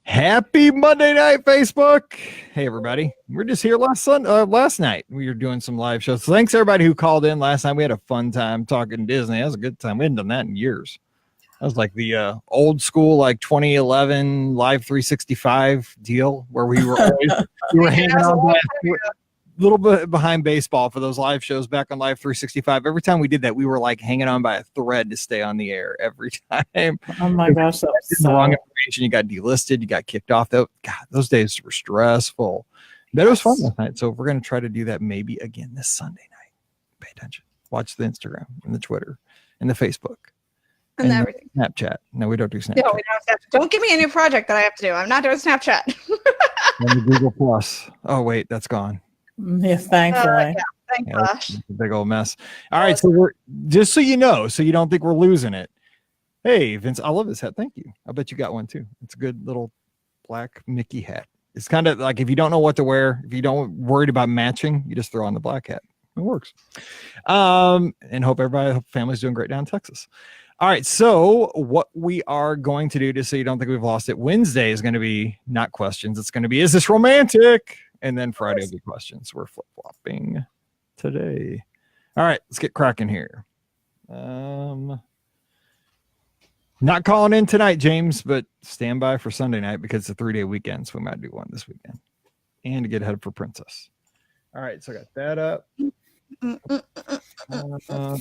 Happy Monday night, Facebook. Hey, everybody. We're just here last night. We were doing some live shows. So thanks, everybody who called in last night. We had a fun time talking Disney. That was a good time. We hadn't done that in years. That was like the old school, like 2011 Live 365 deal where we were always hanging on a little bit behind baseball for those live shows back on Live 365. Every time we did that, we were like hanging on by a thread to stay on the air every time. Oh my gosh, that's the wrong information. You got delisted. You got kicked off. Those days were stressful. But it was fun last night. So we're going to try to do that maybe again this Sunday night. Pay attention. Watch the Instagram and the Twitter and the Facebook. And everything. Snapchat. No, we don't do Snapchat. No, we don't have Don't give me a new project that I have to do. I'm not doing Snapchat. And the Google Plus. Oh, wait, that's gone. Yes, thankfully. Thank gosh. It's a big old mess. All right, so we're just so you know, so you don't think we're losing it. Hey, Vince, I love this hat. Thank you. I bet you got one too. It's a good little black Mickey hat. It's kind of like if you don't know what to wear, if you don't worried about matching, you just throw on the black hat. It works. And hope family's doing great down in Texas. All right, so what we are going to do, just so you don't think we've lost it, Wednesday is going to be not questions. It's going to be, is this romantic? And then Friday will be questions. We're flip-flopping today. All right, let's get cracking here. Not calling in tonight, James, but stand by for Sunday night because it's a 3-day weekend, so we might do one this weekend. And to get ahead for Princess. All right, so I got that up.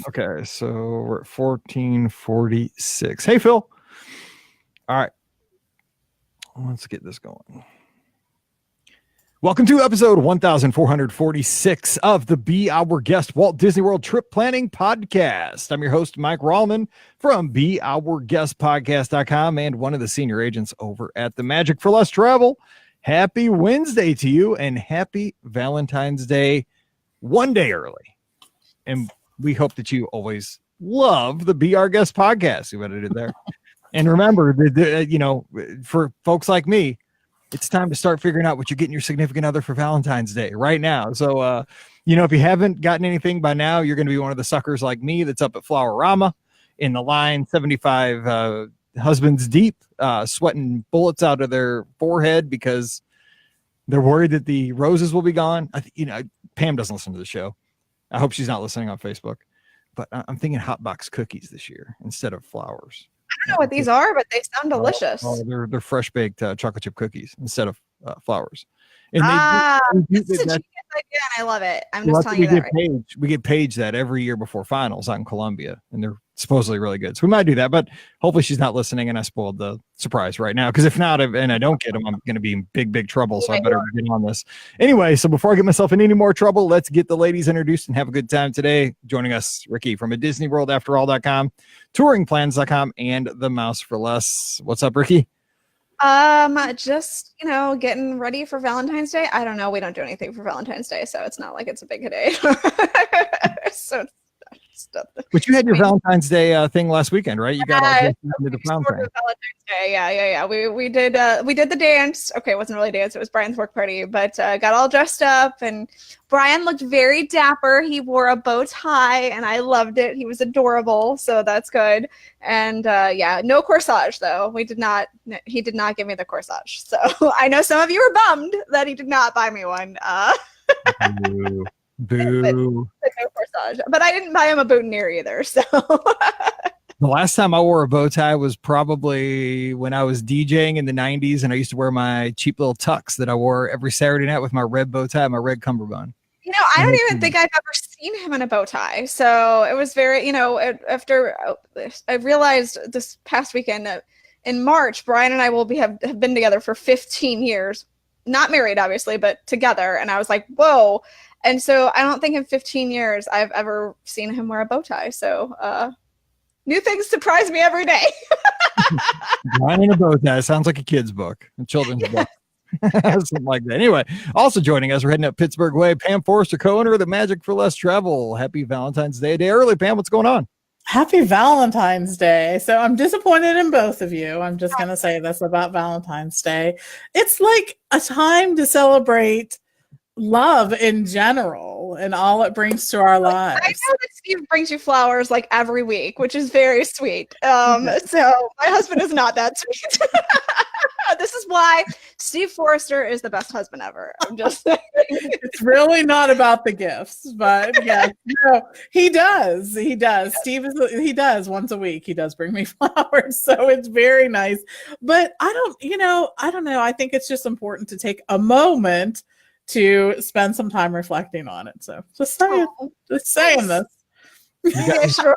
Okay, so we're at 1446. Hey, Phil. All right, let's get this going. Welcome to episode 1446 of the Be Our Guest Walt Disney World Trip Planning Podcast. I'm your host, Mike Rallman from BeOurGuestPodcast.com and one of the senior agents over at the Magic for Less Travel. Happy Wednesday to you and happy Valentine's Day one day early. And we hope that you always love the Be Our Guest Podcast. See what I did there? And remember, for folks like me, it's time to start figuring out what you're getting your significant other for Valentine's Day right now. So, if you haven't gotten anything by now, you're going to be one of the suckers like me that's up at Flowerama in the line 75 husbands deep, sweating bullets out of their forehead because they're worried that the roses will be gone. Pam doesn't listen to the show. I hope she's not listening on Facebook. But I'm thinking hot box cookies this year instead of flowers. I don't know what these are, but they sound delicious. They're fresh baked chocolate chip cookies instead of flowers. And this is a genius idea, and I love it. I'm just telling you that. We get Paige that every year before finals out in Columbia, and they're supposedly really good. So we might do that, but hopefully she's not listening, and I spoiled the surprise right now. Because if not, and I don't get them, I'm going to be in big trouble. So I better get on this. Anyway, so before I get myself in any more trouble, let's get the ladies introduced and have a good time today. Joining us, Ricky from a DisneyWorldAfterAll.com, TouringPlans.com, and The Mouse for Less. What's up, Ricky? Just getting ready for Valentine's Day. I don't know. We don't do anything for Valentine's Day, so it's not like it's a big day. But you had your Valentine's Day thing last weekend, right? You got all into the prom thing. Valentine's Day. Yeah. We did the dance. Okay, it wasn't really a dance. It was Brian's work party, but got all dressed up, and Brian looked very dapper. He wore a bow tie, and I loved it. He was adorable, so that's good. And no corsage though. He did not give me the corsage. So I know some of you were bummed that he did not buy me one. Boo. But no corsage. But I didn't buy him a boutonniere either. So the last time I wore a bow tie was probably when I was DJing in the 90s, and I used to wear my cheap little tux that I wore every Saturday night with my red bow tie, my red cummerbund. I don't even think I've ever seen him in a bow tie. So it was very, after I realized this past weekend that in March, Brian and I have been together for 15 years. Not married, obviously, but together. And I was like, whoa. And so I don't think in 15 years I've ever seen him wear a bow tie. So new things surprise me every day. Brian in a bow tie sounds like a kid's book, a children's book. Something like that. Anyway, also joining us, we're heading up Pittsburgh way. Pam Forrester, co-owner of the Magic for Less Travel. Happy Valentine's Day, a day early. Pam, what's going on? Happy Valentine's Day. So I'm disappointed in both of you. I'm just going to say this about Valentine's Day. It's like a time to celebrate love in general and all it brings to our lives. I know that Steve brings you flowers like every week, which is very sweet. So my husband is not that sweet. This is why Steve Forrester is the best husband ever. I'm just saying. It's really not about the gifts, but yeah, no, he does. He does. He does once a week. He does bring me flowers, so it's very nice. But I don't know. I think it's just important to take a moment to spend some time reflecting on it. So just saying this. Yeah, sure.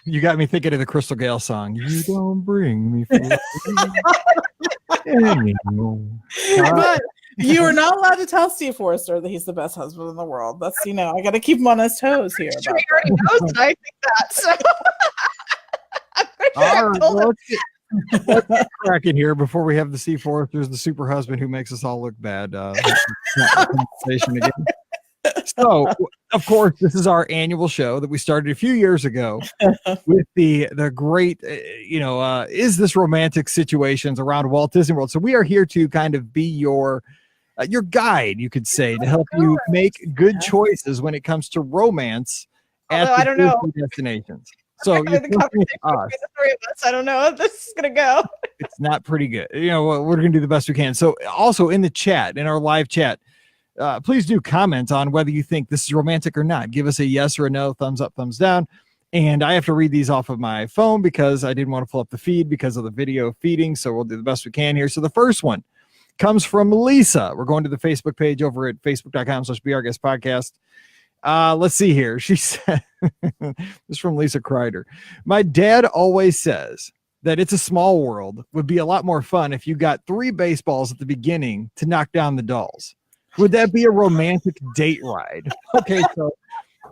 You got me thinking of the Crystal Gale song. You don't bring me flowers anymore. But you are not allowed to tell Steve Forrester that he's the best husband in the world. That's, I got to keep him on his toes here. Sure, he already knows that I think that. So I'm pretty sure All I've right, told him. let's get cracking here before we have the Steve Forrester's the super husband who makes us all look bad. Conversation again. So, of course, this is our annual show that we started a few years ago with the great, is this romantic situations around Walt Disney World. So we are here to kind of be your guide, you could say, to help you make good choices when it comes to romance at Although the I don't know. Disney destinations. So The you're conversation talking to us. between the three of us. I don't know how this is gonna go. It's not pretty good. We're going to do the best we can. So also in the chat, in our live chat, please do comment on whether you think this is romantic or not. Give us a yes or a no, thumbs up, thumbs down. And I have to read these off of my phone because I didn't want to pull up the feed because of the video feeding. So we'll do the best we can here. So the first one comes from Lisa. We're going to the Facebook page over at facebook.com/BeOurGuestPodcast. Let's see here. She said, this is from Lisa Kreider. My dad always says that It's a Small World would be a lot more fun if you got 3 baseballs at the beginning to knock down the dolls. Would that be a romantic date ride? Okay, so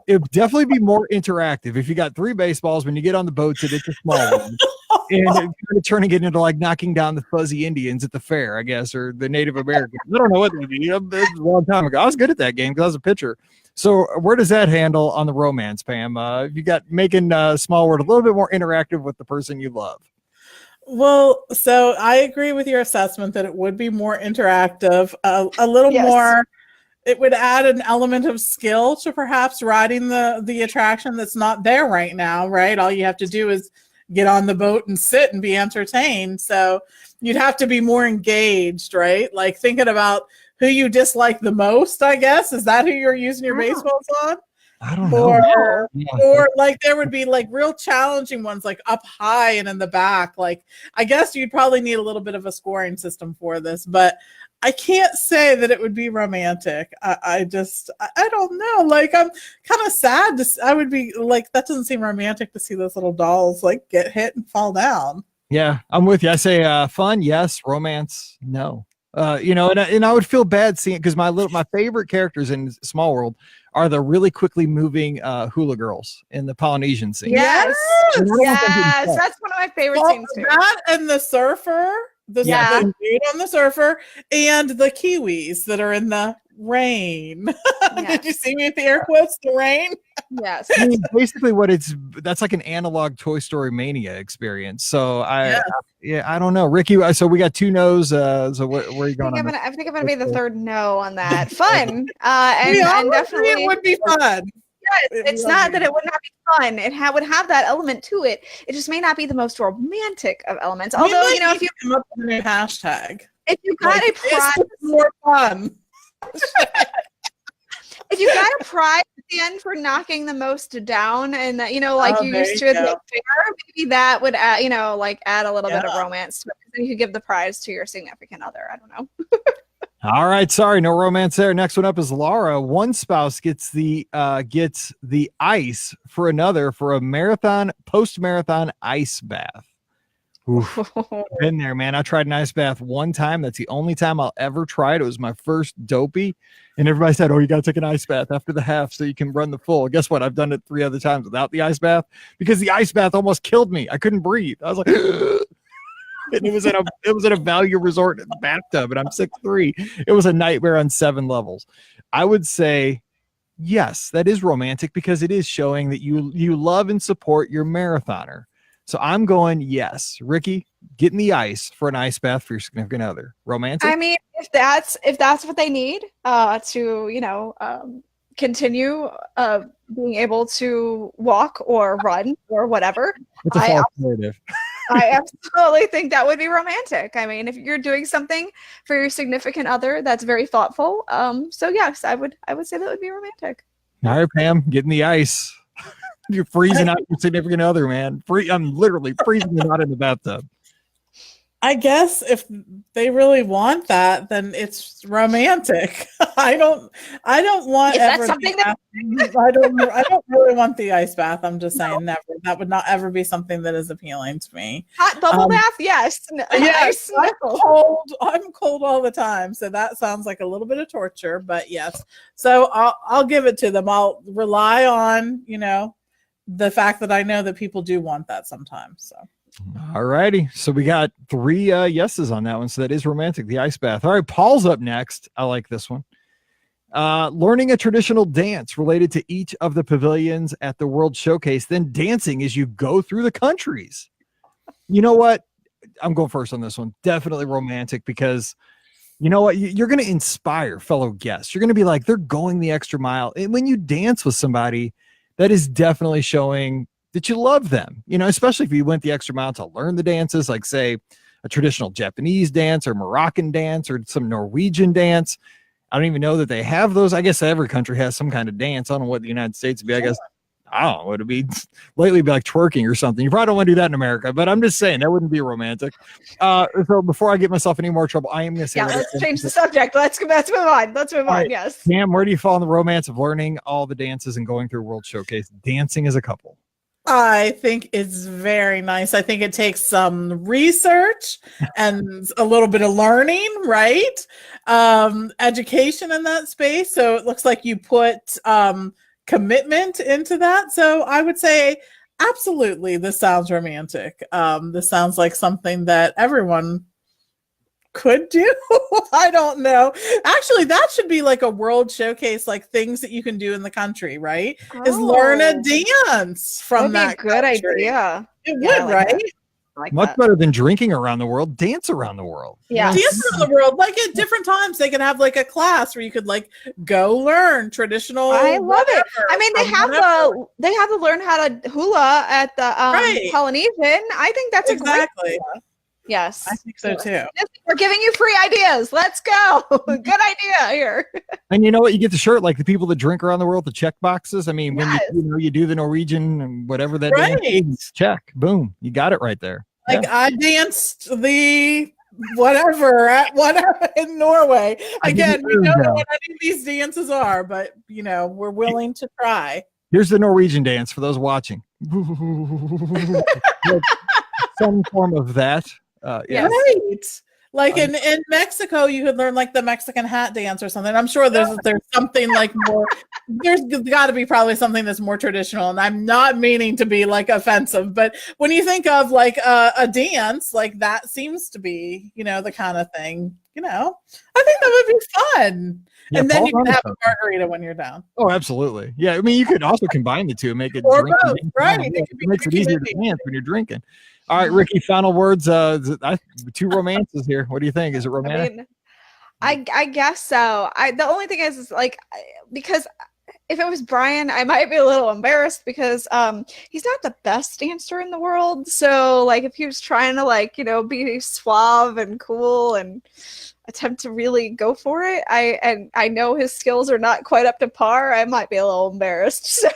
it would definitely be more interactive if you got 3 baseballs when you get on the boats at It's a Small World. And kind of turning it into like knocking down the fuzzy Indians at the fair, I guess, or the Native Americans. I don't know what they be. It was a long time ago. I was good at that game because I was a pitcher. So where does that handle on the romance, Pam? You got making Small World a little bit more interactive with the person you love. Well, so I agree with your assessment that it would be more interactive, a little more. It would add an element of skill to perhaps riding the attraction that's not there right now, right? All you have to do is get on the boat and sit and be entertained. So you'd have to be more engaged, right? Like thinking about who you dislike the most, I guess. Is that who you're using your baseballs on? I don't know. Or like there would be like real challenging ones like up high and in the back. Like I guess you'd probably need a little bit of a scoring system for this, but I can't say that it would be romantic. I don't know. Like I'm kind of sad I would be like, that doesn't seem romantic to see those little dolls like get hit and fall down. Yeah, I'm with you. I say fun, yes. Romance, no. And I would feel bad seeing it because my favorite characters in Small World are the really quickly moving hula girls in the Polynesian scene. Yes, that's one of my favorite scenes too. That and the surfer, the dude on the surfer, and the Kiwis that are in the rain. Yes. Did you see me with the air quotes? The rain. Yes. I mean, basically, that's like an analog Toy Story Mania experience. So I don't know, Ricky. So we got 2 no's. So where are you going? I think I'm gonna be the third no on that. Fun, and definitely it would be fun. Yes, it's not that it would not be fun. It would have that element to it. It just may not be the most romantic of elements. Although if you come up with a new hashtag, if you got a prize, more fun. If you got a prize at the end for knocking the most down, and that you used to at the fair, maybe that would add a little bit of romance to it. Then you could give the prize to your significant other. I don't know. All right, sorry, no romance there. Next one up is Laura. One spouse gets the ice for another for a post-marathon ice bath. Oof. Been there, man. I tried an ice bath one time. That's the only time I'll ever try it. It was my first dopey. And everybody said, you got to take an ice bath after the half so you can run the full. Guess what? I've done it 3 other times without the ice bath because the ice bath almost killed me. I couldn't breathe. I was like, and it was at a value resort bathtub, and I'm 6'3". It was a nightmare on 7 levels. I would say, yes, that is romantic because it is showing that you love and support your marathoner. So I'm going yes. Ricky, get in the ice for an ice bath for your significant other. Romantic? I mean, if that's what they need to continue being able to walk or run or whatever. It's a false narrative. I absolutely think that would be romantic. I mean, if you're doing something for your significant other, that's very thoughtful. So yes, I would say that would be romantic. All right, Pam, get in the ice. You're freezing out your significant other, man. I'm literally freezing them out in the bathtub. I guess if they really want that, then it's romantic. I don't want Is that ever something I don't really want the ice bath. I'm just saying never. That would not ever be something that is appealing to me. Hot bubble bath? Yes. Yes, Ice, I'm cold all the time. So that sounds like a little bit of torture, but yes. So I'll give it to them. I'll rely on, the fact that I know that people do want that sometimes. So all righty. So we got 3 yeses on that one. So that is romantic, the ice bath. All right, Paul's up next. I like this one. Learning a traditional dance related to each of the pavilions at the World Showcase, then dancing as you go through the countries. You know what? I'm going first on this one. Definitely romantic, because you know what? You're going to inspire fellow guests. You're going to be like, they're going the extra mile. And when you dance with somebody, that is definitely showing that you love them, especially if you went the extra mile to learn the dances, like say a traditional Japanese dance or Moroccan dance or some Norwegian dance. I don't even know that they have those. I guess every country has some kind of dance. I don't know what the United States would be. I guess, I don't know what it'd be. Lately, it'd be like twerking or something. You probably don't want to do that in America, but I'm just saying that wouldn't be romantic. So before I get myself any more trouble, I am going to say, let's change the subject. Let's move on. Let's move on. Yes. Pam, where do you fall in the romance of learning all the dances and going through World Showcase, dancing as a couple? I think it's very nice. I think it takes some research and a little bit of learning, right? Education in that space. So it looks like you put commitment into that. So I would say, absolutely, this sounds romantic. This sounds like something that everyone could do. I don't know. Actually, that should be like a World Showcase, like things that you can do in the country, right? Is learn a dance from that. Good idea. It would, right? Like much better than drinking around the world. Dance around the world. Yeah, dance around the world. Like at different times, they could have like a class where you could like go learn traditional. I love it. I mean, they have to learn how to hula at the Polynesian. I think that's exactly. a great. Yes, I think so too. We're giving you free ideas. Let's go. Good idea here. And you know what? You get the shirt, like the people that drink around the world, the check boxes. I mean, when you do the Norwegian and whatever that is, check, boom, you got it right there. Like I danced the whatever in Norway. Again, we don't know what any of these dances are, but we're willing to try. Here's the Norwegian dance for those watching. Some form of that. Right. Like in Mexico, you could learn like the Mexican hat dance or something. I'm sure there's something like more. There's got to be probably something that's more traditional. And I'm not meaning to be like offensive, but when you think of like a dance, like that seems to be the kind of thing. I think that would be fun. Yeah, and then you can have a margarita when you're down. Oh, absolutely. Yeah, I mean, you could also combine the two and make it or both, right? It makes it easier to dance when you're drinking. All right, Ricky, final words. 2 romances here. What do you think? Is it romantic? I mean, I guess so. The only thing is like, because if it was Brian, I might be a little embarrassed because he's not the best dancer in the world. So like if he was trying to be suave and cool and attempt to really go for it, I know his skills are not quite up to par. I might be a little embarrassed. So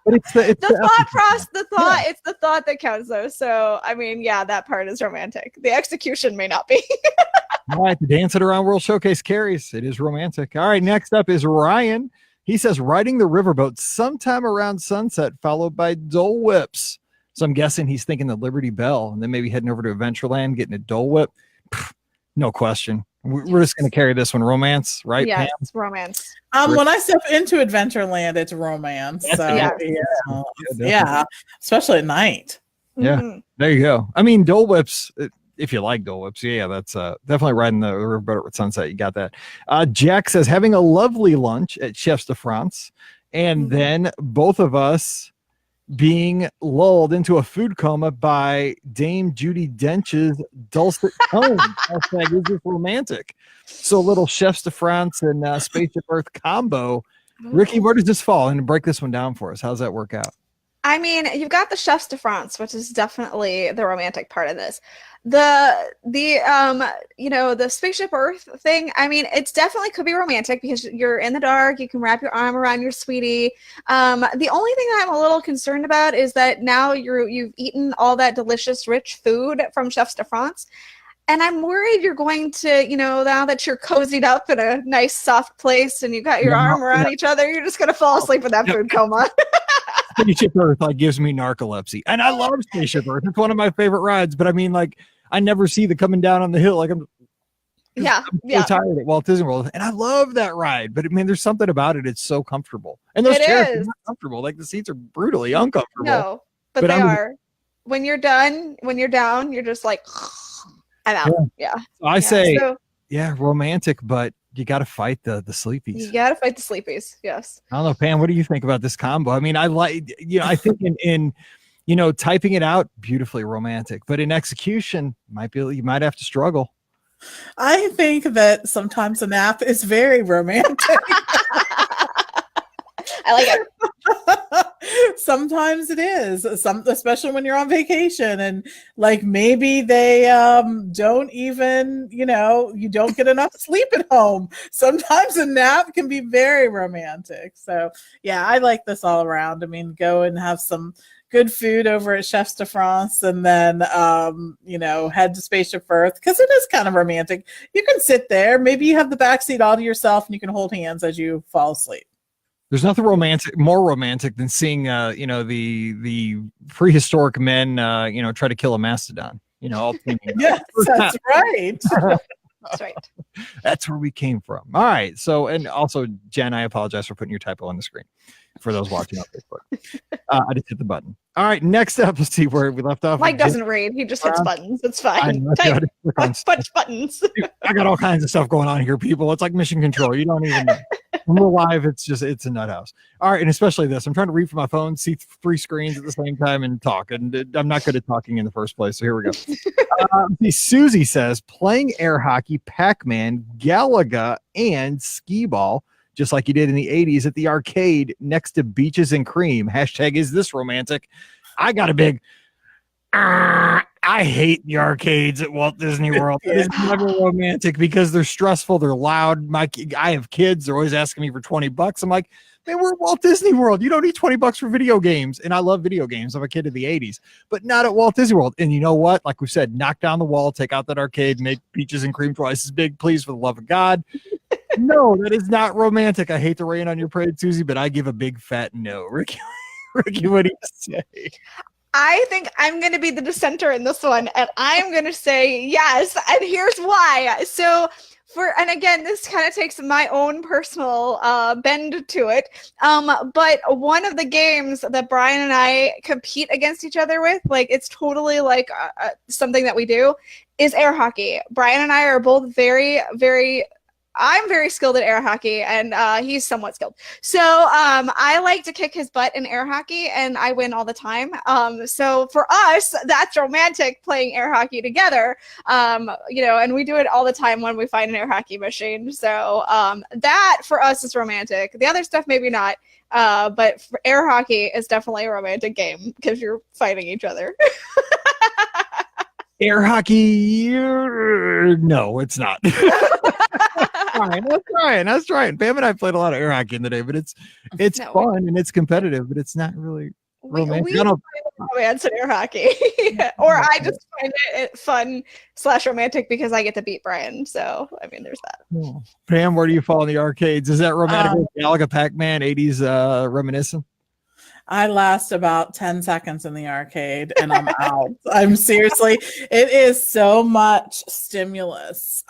but it's the thought process, it's the thought that counts though. So I mean, yeah, that part is romantic. The execution may not be. All right, the Dancing Around World Showcase carries. It is romantic. All right, next up is Ryan. He says riding the riverboat sometime around sunset, followed by Dole Whips. So I'm guessing he's thinking the Liberty Bell, and then maybe heading over to Adventureland, getting a Dole Whip. No question. We're just going to carry this one. Romance, right? Yeah, Pam? it's romance. When I step into Adventureland, it's romance. So, yeah, especially at night. Yeah, there you go. I mean, Dole Whips, if you like Dole Whips, yeah, that's definitely riding the riverboat at sunset. You got that. Jack says having a lovely lunch at Chefs de France, and then both of us being lulled into a food coma by Dame Judi Dench's dulcet tones. Hashtag is this romantic? So a little Chefs de France and Spaceship Earth combo. Ricky, where does this fall? And break this one down for us. How's that work out? I mean, you've got the chefs de France, which is definitely the romantic part of this. The spaceship Earth thing, I mean, it's definitely could be romantic because you're in the dark, you can wrap your arm around your sweetie. The only thing I'm a little concerned about is that now you've eaten all that delicious, rich food from chefs de France. And I'm worried you're going to, now that you're cozied up in a nice, soft place and you got your arm around each other, you're just going to fall asleep in that food coma. Spaceship Earth gives me narcolepsy, and I love Spaceship Earth. It's one of my favorite rides. But I mean, I never see the coming down on the hill. I'm so tired at Walt Disney World, and I love that ride. But I mean, there's something about it. It's so comfortable, and those chairs are not comfortable. Like the seats are brutally uncomfortable. No, but they are. When you're down, you're just like, I'm out. Yeah. So I say, romantic, but you got to fight the sleepies. You got to fight the sleepies. Yes. I don't know, Pam, what do you think about this combo? I mean, I think in typing it out, beautifully romantic, but in execution, you might have to struggle. I think that sometimes a nap is very romantic. I like it. Sometimes it is, especially when you're on vacation and maybe they don't even, you don't get enough sleep at home. Sometimes a nap can be very romantic. So yeah, I like this all around. I mean, go and have some good food over at Chefs de France and then, head to Spaceship Earth because it is kind of romantic. You can sit there. Maybe you have the backseat all to yourself and you can hold hands as you fall asleep. There's nothing more romantic than seeing, the prehistoric men, try to kill a mastodon. All yes, that's right. That's right. That's where we came from. All right. So, and also, Jen, I apologize for putting your typo on the screen for those watching on Facebook. I just hit the button. All right. Next up, let's see where we left off. Mike doesn't read. He just hits buttons. It's fine. Punch buttons. I got all kinds of stuff going on here, people. It's like mission control. You don't even know. When we're live, it's a nut house. All right, and especially this. I'm trying to read from my phone, see 3 screens at the same time, and talk. And I'm not good at talking in the first place, so here we go. Susie says, playing air hockey, Pac-Man, Galaga, and skee ball, just like you did in the 80s at the arcade next to Beaches and Cream. Hashtag is this romantic? I got a big... I hate the arcades at Walt Disney World. It is never romantic because they're stressful. They're loud. I have kids. They're always asking me for $20. I'm like, man, we're at Walt Disney World. You don't need $20 for video games. And I love video games. I'm a kid of the 80s, but not at Walt Disney World. And you know what? Like we said, knock down the wall, take out that arcade, make Peaches and Cream twice as big, please, for the love of God. No, that is not romantic. I hate to rain on your parade, Susie, but I give a big fat no. Ricky, what do you say? I think I'm going to be the dissenter in this one, and I'm going to say yes, and here's why. So, and again, this kind of takes my own personal bend to it, but one of the games that Brian and I compete against each other with, it's totally something that we do, is air hockey. Brian and I are both very, very... I'm very skilled at air hockey, and he's somewhat skilled. So I like to kick his butt in air hockey, and I win all the time. So for us, that's romantic, playing air hockey together. And we do it all the time when we find an air hockey machine. So that for us is romantic. The other stuff maybe not, but for air hockey is definitely a romantic game because you're fighting each other. Air hockey, no, it's not. I was trying. Pam and I played a lot of air hockey in the day, but it's fun and it's competitive, but it's not really romantic. We find romance in air hockey, or I just find it fun / romantic because I get to beat Brian. So I mean, there's that. Oh. Pam, where do you fall in the arcades? Is that romantic? Galaga, Pac-Man, 80s reminiscent? I last about 10 seconds in the arcade and I'm out. I'm seriously, it is so much stimulus.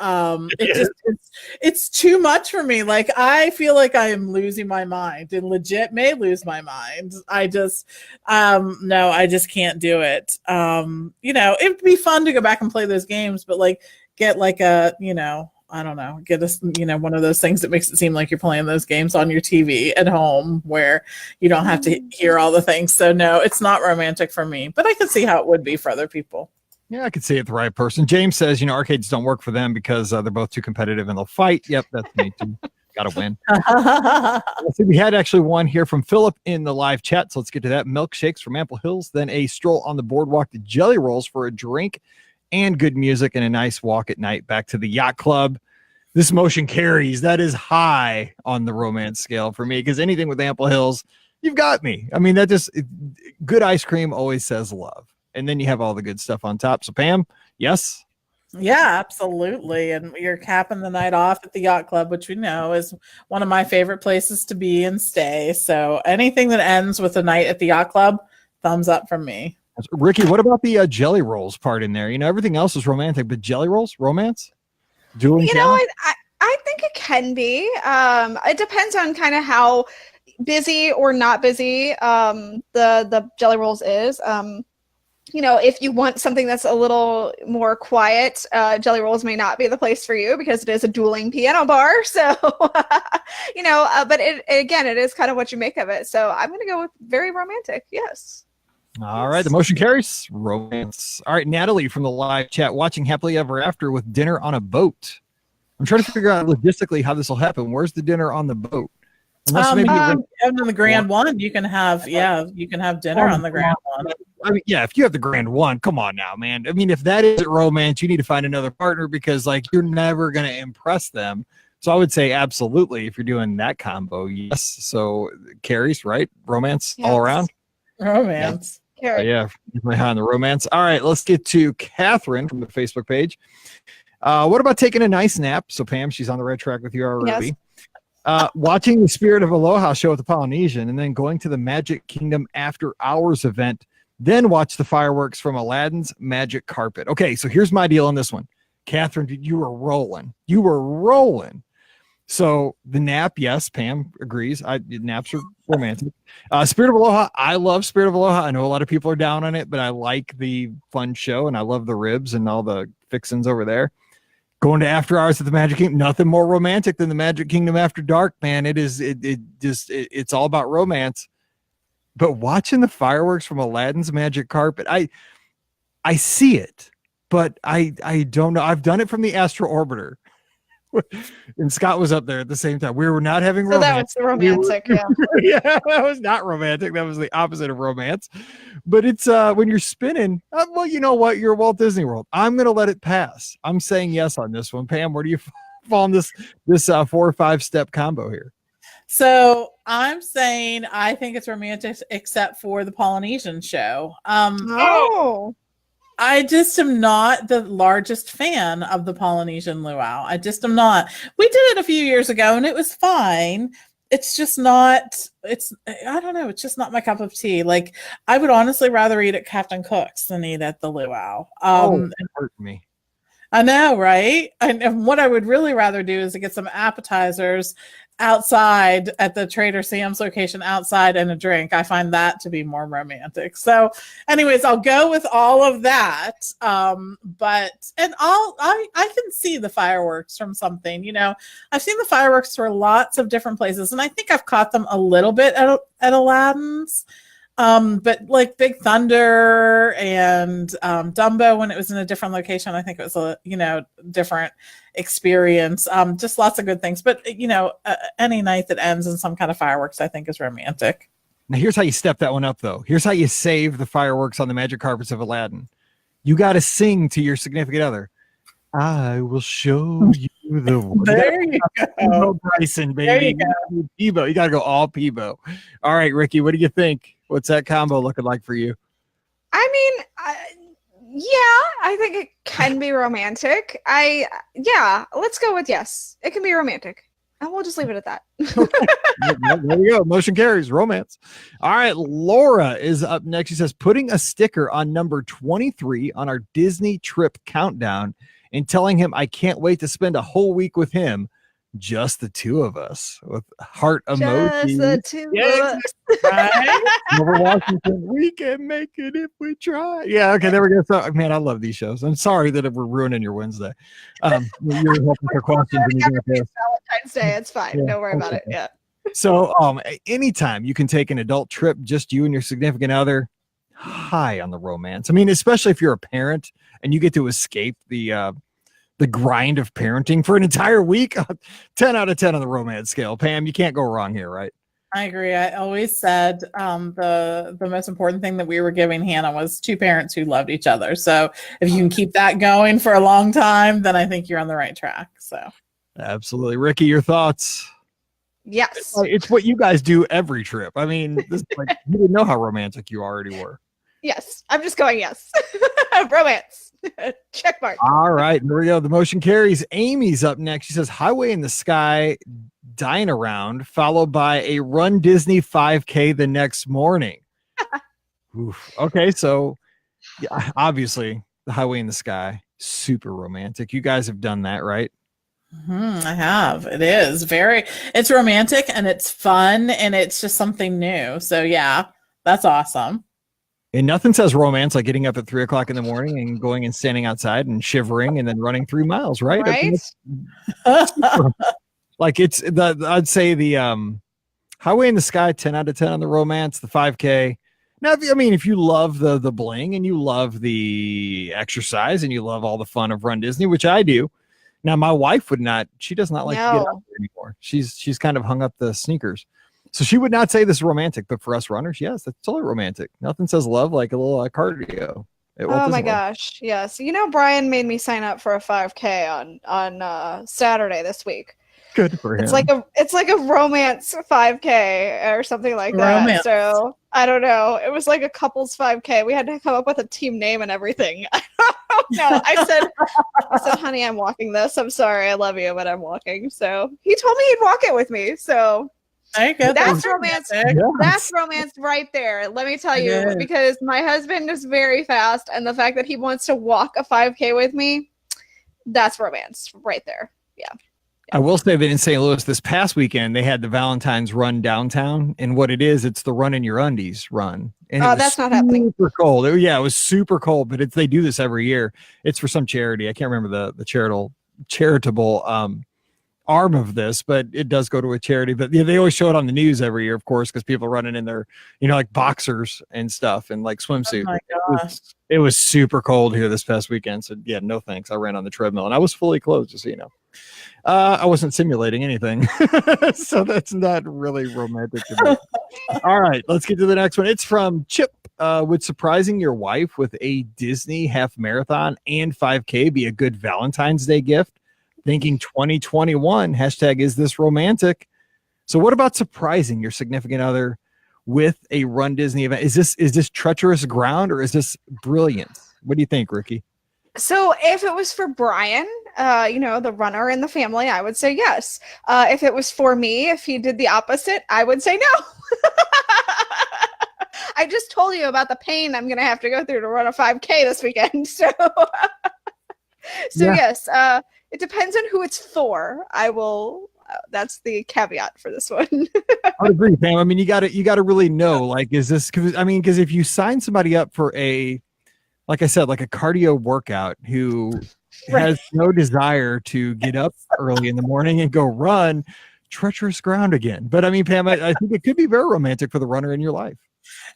It's too much for me. I feel like I am losing my mind and legit may lose my mind. I just, no, I just can't do it. It'd be fun to go back and play those games, but get I don't know, get us, one of those things that makes it seem like you're playing those games on your TV at home where you don't have to hear all the things. So no, it's not romantic for me, but I can see how it would be for other people. Yeah, I could see it the right person. James says, arcades don't work for them because they're both too competitive and they'll fight. Yep, that's me too. Got to win. Let's see, we had actually one here from Philip in the live chat, so let's get to that. Milkshakes from Ample Hills, then a stroll on the boardwalk to Jelly Rolls for a drink and good music and a nice walk at night back to the yacht club. This motion carries. That is high on the romance scale for me, because anything with Ample Hills, you've got me. I mean, good ice cream always says love. And then you have all the good stuff on top. So Pam, yes? Yeah, absolutely. And you're capping the night off at the yacht club, which we know is one of my favorite places to be and stay. So anything that ends with a night at the yacht club, thumbs up from me. Ricky, what about the Jelly Rolls part in there? You know, everything else is romantic, but Jelly Rolls, romance? You know, I think it can be. It depends on kind of how busy or not busy the Jelly Rolls is. You know, if you want something that's a little more quiet, Jelly Rolls may not be the place for you because it is a dueling piano bar. So, you know, but it is kind of what you make of it. So I'm going to go with very romantic. Yes. All right. The motion carries romance. All right. Natalie from the live chat, watching Happily Ever After with dinner on a boat. I'm trying to figure out logistically how this will happen. Where's the dinner on the boat? Unless maybe on the Grand One, you can have dinner on the Grand One. I mean, yeah, if you have the Grand One, come on now, man. I mean, if that isn't romance, you need to find another partner, because like you're never going to impress them. So I would say absolutely, if you're doing that combo, yes. So carries, right? Romance all around. Romance. Yeah, definitely high on the romance. All right, let's get to Catherine from the Facebook page. What about taking a nice nap? So Pam, she's on the right track with you already. Yes. Watching the Spirit of Aloha show at the Polynesian, and then going to the Magic Kingdom After Hours event, then watch the fireworks from Aladdin's Magic Carpet. Okay, so here's my deal on this one. Catherine, you were rolling. You were rolling. So the nap, yes, Pam agrees. Naps are romantic. Spirit of Aloha, I love Spirit of Aloha. I know a lot of people are down on it, but I like the fun show, and I love the ribs and all the fixins over there. Going to After Hours at the Magic Kingdom, nothing more romantic than the Magic Kingdom After Dark, man. It's all about romance. But watching the fireworks from Aladdin's Magic Carpet, I see it, but I don't know. I've done it from the Astro Orbiter. And Scott was up there at the same time. We were not having romance. So that was romantic, yeah, that was not romantic. That was the opposite of romance. But it's when you're spinning, well, you know what? You're Walt Disney World. I'm going to let it pass. I'm saying yes on this one. Pam, where do you fall on this 4 or 5 step combo here? So I'm saying I think it's romantic, except for the Polynesian show. I just am not the largest fan of the Polynesian luau. I just am not. We did it a few years ago and it was fine. It's just not, I don't know. It's just not my cup of tea. Like, I would honestly rather eat at Captain Cook's than eat at the luau. It hurt me. I know, right? And what I would really rather do is to get some appetizers outside at the Trader Sam's location outside and a drink. I find that to be more romantic. So anyways, I'll go with all of that. I can see the fireworks from something, you know, I've seen the fireworks for lots of different places, and I think I've caught them a little bit at Aladdin's. But like Big Thunder and Dumbo, when it was in a different location, I think it was a different experience. Just lots of good things. But any night that ends in some kind of fireworks, I think is romantic. Now here's how you step that one up, though. Here's how you save the fireworks on the magic carpets of Aladdin. You got to sing to your significant other. I will show you the way. There you go. Bryson, baby. You got to go all Peebo. All right, Ricky, what do you think? What's that combo looking like for you? I mean, I think it can be romantic. Let's go with yes. It can be romantic. And we'll just leave it at that. There you go. Motion carries, romance. All right, Laura is up next. She says, putting a sticker on number 23 on our Disney trip countdown and telling him I can't wait to spend a whole week with him. Just the two of us, with heart emoji. Just the two of us. Right? Over Washington, we can make it if we try. Yeah, okay, there we go. So, man, I love these shows. I'm sorry that we're ruining your Wednesday. You're helping for questions. And Valentine's Day, it's fine. Don't worry about it. Yeah. So, anytime you can take an adult trip, just you and your significant other, high on the romance. I mean, especially if you're a parent and you get to escape the the grind of parenting for an entire week. 10 out of 10 on the romance scale. Pam, you can't go wrong here, right? I agree. I always said the most important thing that we were giving Hannah was two parents who loved each other. So if you can keep that going for a long time, then I think you're on the right track. So absolutely. Ricky, your thoughts? Yes. It's what you guys do every trip. I mean, this is like, you didn't know how romantic you already were. Yes. I'm just going yes. Romance. Check mark. All right. Here we go. The motion carries. Amy's up next. She says, Highway in the Sky, Dine Around, followed by a Run Disney 5K the next morning. Oof. Okay. So, yeah, obviously, the Highway in the Sky, super romantic. You guys have done that, right? I have. It's romantic and it's fun and it's just something new. So yeah, that's awesome. And nothing says romance like getting up at 3 o'clock in the morning and going and standing outside and shivering and then running 3 miles, right? Right. Like I'd say the Highway in the Sky, 10 out of 10 on the romance, the 5K. Now, if you love the bling and you love the exercise and you love all the fun of Run Disney, which I do. Now, my wife would not. She does not like to get out there anymore. She's kind of hung up the sneakers, so she would not say this is romantic. But for us runners, yes, that's totally romantic. Nothing says love like a little cardio. Oh my gosh, yes. Brian made me sign up for a 5K on Saturday this week. Good for him. It's like a romance 5K or something like that. Romance. So I don't know. It was like a couples 5K. We had to come up with a team name and everything. No, I said, honey, I'm walking this. I'm sorry, I love you, but I'm walking. So he told me he'd walk it with me. So that's romance. Yes. That's romance right there. Let me tell you, because my husband is very fast, and the fact that he wants to walk a 5K with me, that's romance right there. Yeah. I will say that in St. Louis this past weekend, they had the Valentine's Run downtown. And what it is, it's the Run in Your Undies run. And that's not happening. Super cold. It was super cold, but they do this every year. It's for some charity. I can't remember the charitable arm of this, but it does go to a charity. But yeah, they always show it on the news every year, of course, because people are running in their, like boxers and stuff and like swimsuits. Oh my gosh. It was super cold here this past weekend. So yeah, no thanks. I ran on the treadmill and I was fully clothed, just so you know. I wasn't simulating anything, so that's not really romantic to me. All right, let's get to the next one. It's from Chip. Would surprising your wife with a Disney half marathon and 5K be a good Valentine's Day gift? Thinking 2021, hashtag is this romantic? So what about surprising your significant other with a Run Disney event? Is this treacherous ground or is this brilliance? What do you think, Ricky? So if it was for Brian, the runner in the family, I would say yes. If it was for me, if he did the opposite, I would say no. I just told you about the pain I'm going to have to go through to run a 5K this weekend. So, yes, it depends on who it's for. I will. That's the caveat for this one. I would agree, Pam. I mean, you got to really know, like, is this, because if you sign somebody up for like I said, like a cardio workout who has no desire to get up early in the morning and go run, treacherous ground again. But I mean, Pam, I think it could be very romantic for the runner in your life.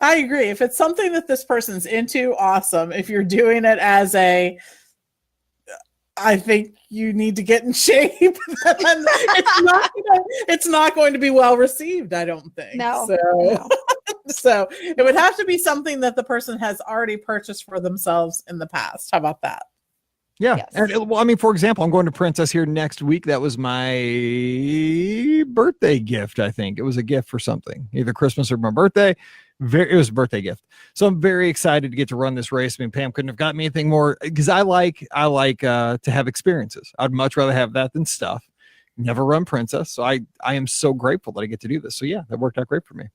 I agree. If it's something that this person's into, awesome. If you're doing it as I think you need to get in shape. It's not going to be well received, I don't think. No. So it would have to be something that the person has already purchased for themselves in the past. How about that? Yeah. Yes. And for example, I'm going to Princess here next week. That was my birthday gift, I think. It was a gift for something, either Christmas or my birthday. It was a birthday gift. So I'm very excited to get to run this race. I mean, Pam couldn't have got me anything more because I like to have experiences. I'd much rather have that than stuff. Never run Princess. So I am so grateful that I get to do this. So yeah, that worked out great for me.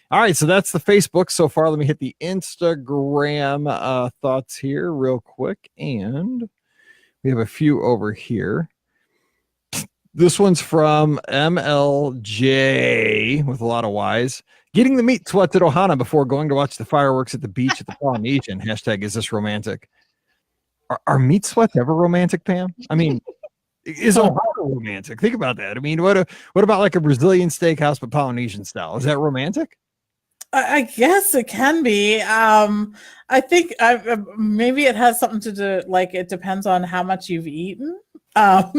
All right, so that's the Facebook so far. Let me hit the Instagram thoughts here real quick. And we have a few over here. This one's from MLJ with a lot of Y's. Getting the meat sweats at Ohana before going to watch the fireworks at the beach at the Polynesian. Hashtag is this romantic? Are meat sweats ever romantic, Pam? I mean, is Ohana romantic? Think about that. I mean, what about like a Brazilian steakhouse but Polynesian style? Is that romantic? I guess it can be. I think maybe it has something to do, like it depends on how much you've eaten.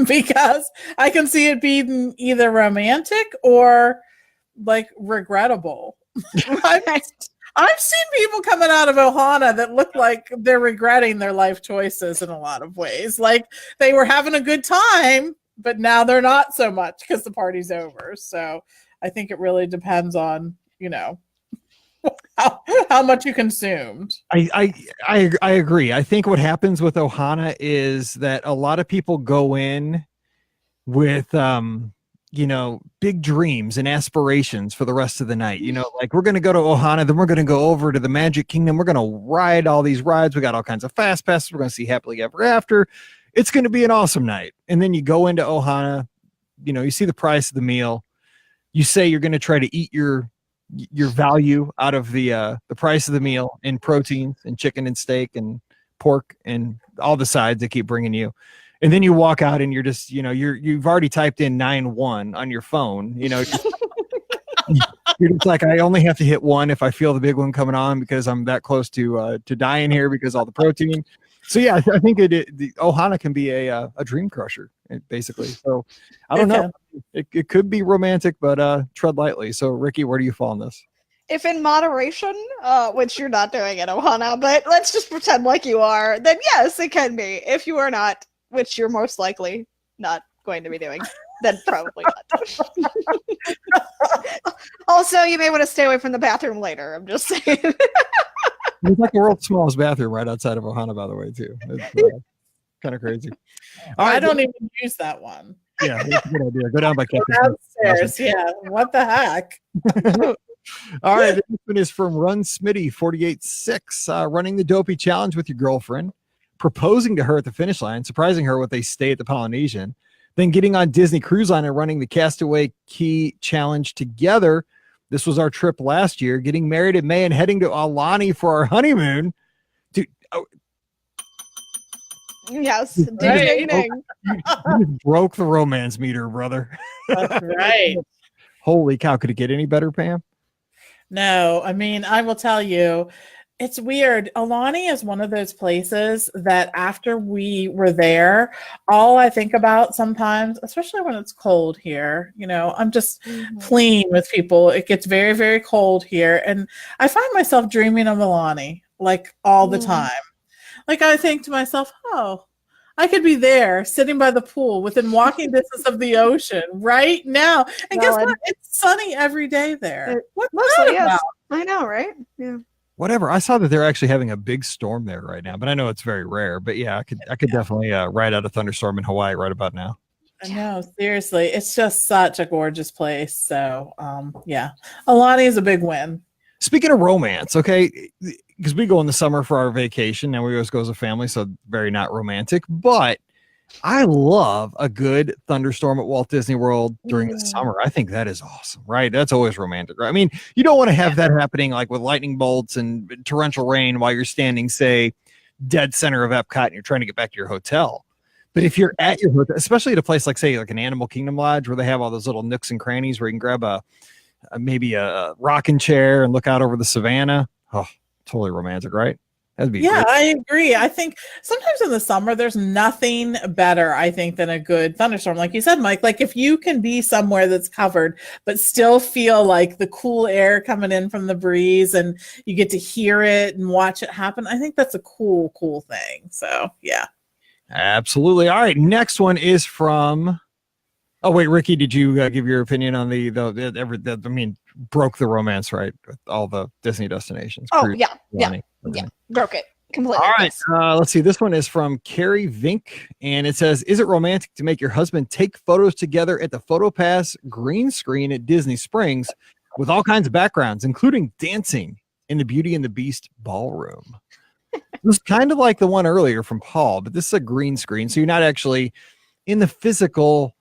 because I can see it being either romantic or like regrettable. I've seen people coming out of Ohana that look like they're regretting their life choices in a lot of ways. Like they were having a good time, but now they're not so much because the party's over. So I think it really depends on, how much you consumed. I agree. I think what happens with Ohana is that a lot of people go in with big dreams and aspirations for the rest of the night. Like we're going to go to Ohana, then we're going to go over to the Magic Kingdom. We're going to ride all these rides. We got all kinds of fast passes. We're going to see Happily Ever After. It's going to be an awesome night. And then you go into Ohana, you see the price of the meal. You say you're going to try to eat your value out of the price of the meal in proteins and chicken and steak and pork and all the sides they keep bringing you. And then you walk out and you're just, you've already typed in 9-1 on your phone. You're just like, I only have to hit 1 if I feel the big one coming on because I'm that close to dying here because all the protein. So yeah, I think the Ohana can be a dream crusher basically. So I don't know. It could be romantic, but tread lightly. So Ricky, where do you fall on this? If in moderation, which you're not doing at Ohana, but let's just pretend like you are, then yes, it can be. If you are not, which you're most likely not going to be doing, then probably not. Also, you may want to stay away from the bathroom later. I'm just saying. It's like the world's smallest bathroom right outside of Ohana, by the way, too. It's kind of crazy. All right, I don't even use that one. Yeah, that's a good idea. Go down by Captain downstairs. Yeah, what the heck? All right, this one is from Run Smitty 48-6. Running the Dopey Challenge with your girlfriend, proposing to her at the finish line, surprising her with a stay at the Polynesian, then getting on Disney Cruise Line and running the Castaway Key Challenge together. This was our trip last year, getting married in May and heading to Alani for our honeymoon. Dude, yes, you just broke the romance meter, brother. That's right. Holy cow, could it get any better, Pam? No, I mean, I will tell you, it's weird. Alani is one of those places that after we were there, all I think about sometimes, especially when it's cold here, I'm just pleading with people. It gets very, very cold here. And I find myself dreaming of Alani like all the time. Like I think to myself, oh, I could be there sitting by the pool within walking distance of the ocean right now. And guess what? It's sunny every day there. What's that about? I know, right? Yeah. Whatever. I saw that they're actually having a big storm there right now, but I know it's very rare. But yeah, I could definitely ride out a thunderstorm in Hawaii right about now. I know, seriously, it's just such a gorgeous place. So yeah, Alani is a big win. Speaking of romance, okay, because we go in the summer for our vacation and we always go as a family, so very not romantic, but I love a good thunderstorm at Walt Disney World during the summer. I think that is awesome, right? That's always romantic, right? I mean, you don't want to have that happening like with lightning bolts and torrential rain while you're standing, say, dead center of Epcot and you're trying to get back to your hotel. But if you're at your hotel, especially at a place like, say, like an Animal Kingdom Lodge where they have all those little nooks and crannies where you can grab maybe a rocking chair and look out over the savannah. Oh, totally romantic, right? That'd be great. I agree. I think sometimes in the summer, there's nothing better, I think, than a good thunderstorm. Like you said, Mike, like if you can be somewhere that's covered, but still feel like the cool air coming in from the breeze and you get to hear it and watch it happen. I think that's a cool, cool thing. So, yeah. Absolutely. All right. Next one is from... Oh, wait, Ricky, did you give your opinion on broke the romance, right? With all the Disney destinations. Oh, yeah. Broke it completely. All right. Let's see. This one is from Carrie Vink, and it says, is it romantic to make your husband take photos together at the PhotoPass green screen at Disney Springs with all kinds of backgrounds, including dancing in the Beauty and the Beast ballroom? This is kind of like the one earlier from Paul, but this is a green screen, so you're not actually in the physical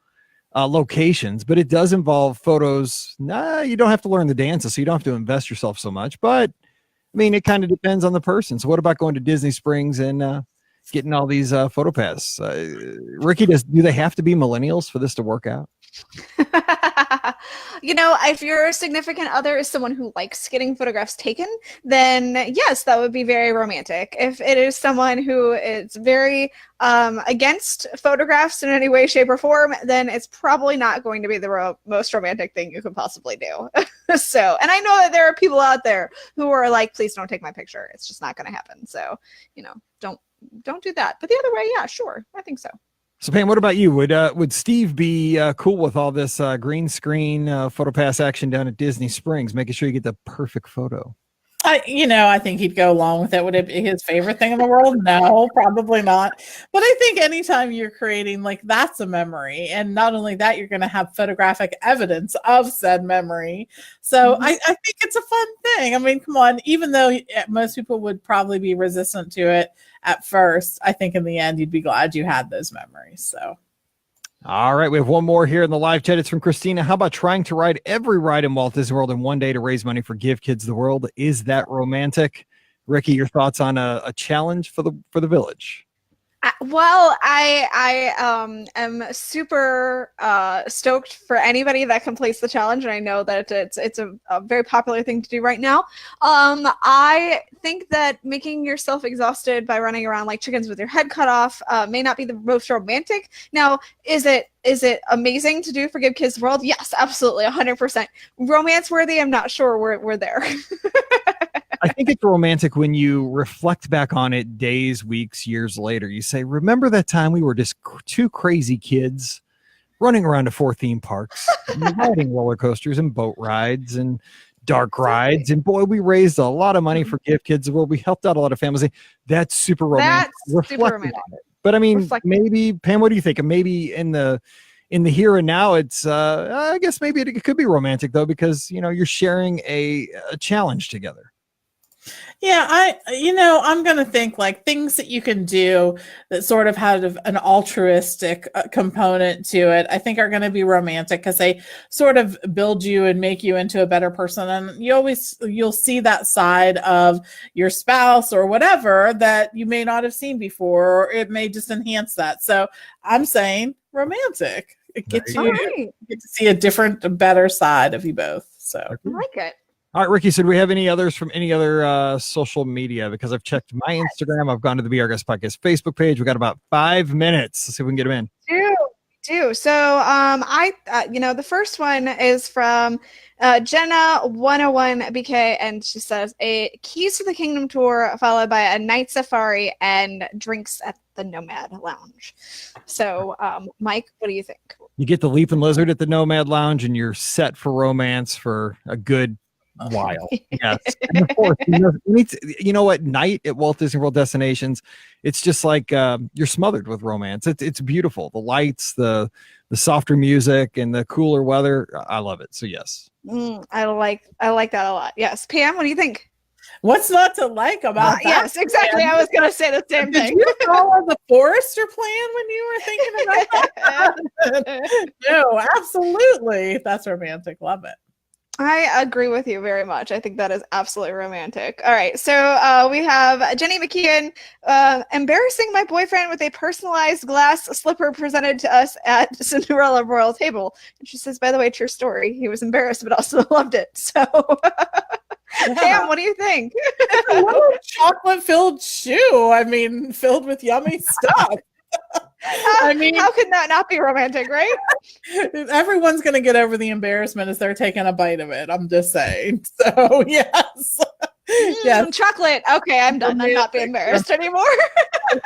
locations, but it does involve photos. You don't have to learn the dances, so you don't have to invest yourself so much, but I mean, it kind of depends on the person. So what about going to Disney Springs and getting all these photo pass. Ricky, do they have to be millennials for this to work out? If your significant other is someone who likes getting photographs taken, then yes, that would be very romantic. If it is someone who is very against photographs in any way, shape, or form, then it's probably not going to be the most romantic thing you could possibly do. So, and I know that there are people out there who are like, please don't take my picture. It's just not going to happen. So, don't do that. But the other way, yeah, sure. I think so. So Pam, what about you? Would Steve be cool with all this green screen photo pass action down at Disney Springs, making sure you get the perfect photo? I think he'd go along with it. Would it be his favorite thing in the world? No, probably not. But I think anytime you're creating, like, that's a memory. And not only that, you're going to have photographic evidence of said memory. So I think it's a fun thing. I mean, come on, even though most people would probably be resistant to it at first, I think in the end, you'd be glad you had those memories. So. All right, we have one more here in the live chat. It's from Christina. How about trying to ride every ride in Walt Disney World in one day to raise money for Give Kids the World? Is that romantic? Ricky, your thoughts on a challenge for the village? Well, I am super stoked for anybody that completes the challenge, and I know that it's a very popular thing to do right now. I think that making yourself exhausted by running around like chickens with your head cut off may not be the most romantic. Now, is it amazing to do for Give Kids the World? Yes, absolutely, 100%. Romance worthy? I'm not sure we're there. I think it's romantic when you reflect back on it days, weeks, years later. You say, remember that time we were just two crazy kids running around to 4 theme parks, riding roller coasters and boat rides and dark rides. And boy, we raised a lot of money for Give Kids the World. We helped out a lot of families. That's super romantic. That's super romantic. On it. But I mean, maybe, Pam, what do you think? Maybe in the here and now, it's, I guess maybe it could be romantic though, because, you're sharing a challenge together. Yeah, I'm going to think like things that you can do that sort of have an altruistic component to it, I think are going to be romantic because they sort of build you and make you into a better person. And you'll see that side of your spouse or whatever that you may not have seen before, or it may just enhance that. So I'm saying romantic. It gets you get to see a different, better side of you both. So I like it. All right, Ricky, so do we have any others from any other social media? Because I've checked my Instagram. I've gone to the Be Our Guest Podcast Facebook page. We got about 5 minutes. Let's see if we can get them in. Do. So the first one is from Jenna 101 BK, and she says a Keys to the Kingdom tour followed by a night safari and drinks at the Nomad Lounge. So, Mike, what do you think? You get the Leaping Lizard at the Nomad Lounge, and you're set for romance for a good while. Yes. And of course, night at Walt Disney World destinations, it's just like you're smothered with romance. It's beautiful. The lights, the softer music, and the cooler weather. I love it. So yes. I like that a lot. Yes. Pam, what do you think? What's not to like about that? Yes, exactly. I was going to say the same thing. Did you follow the Forrester plan when you were thinking about that? No, absolutely. That's romantic. Love it. I agree with you very much. I think that is absolutely romantic. All right. So we have Jenny McKeon embarrassing my boyfriend with a personalized glass slipper presented to us at Cinderella Royal Table. And she says, by the way, true story. He was embarrassed, but also loved it. So, Pam, what do you think? It's a little chocolate-filled shoe. I mean, filled with yummy stuff. I mean, how can that not be romantic, right? Everyone's going to get over the embarrassment as they're taking a bite of it. I'm just saying. So, yes. Yes. Chocolate. Okay, I'm done. I'm not being embarrassed anymore.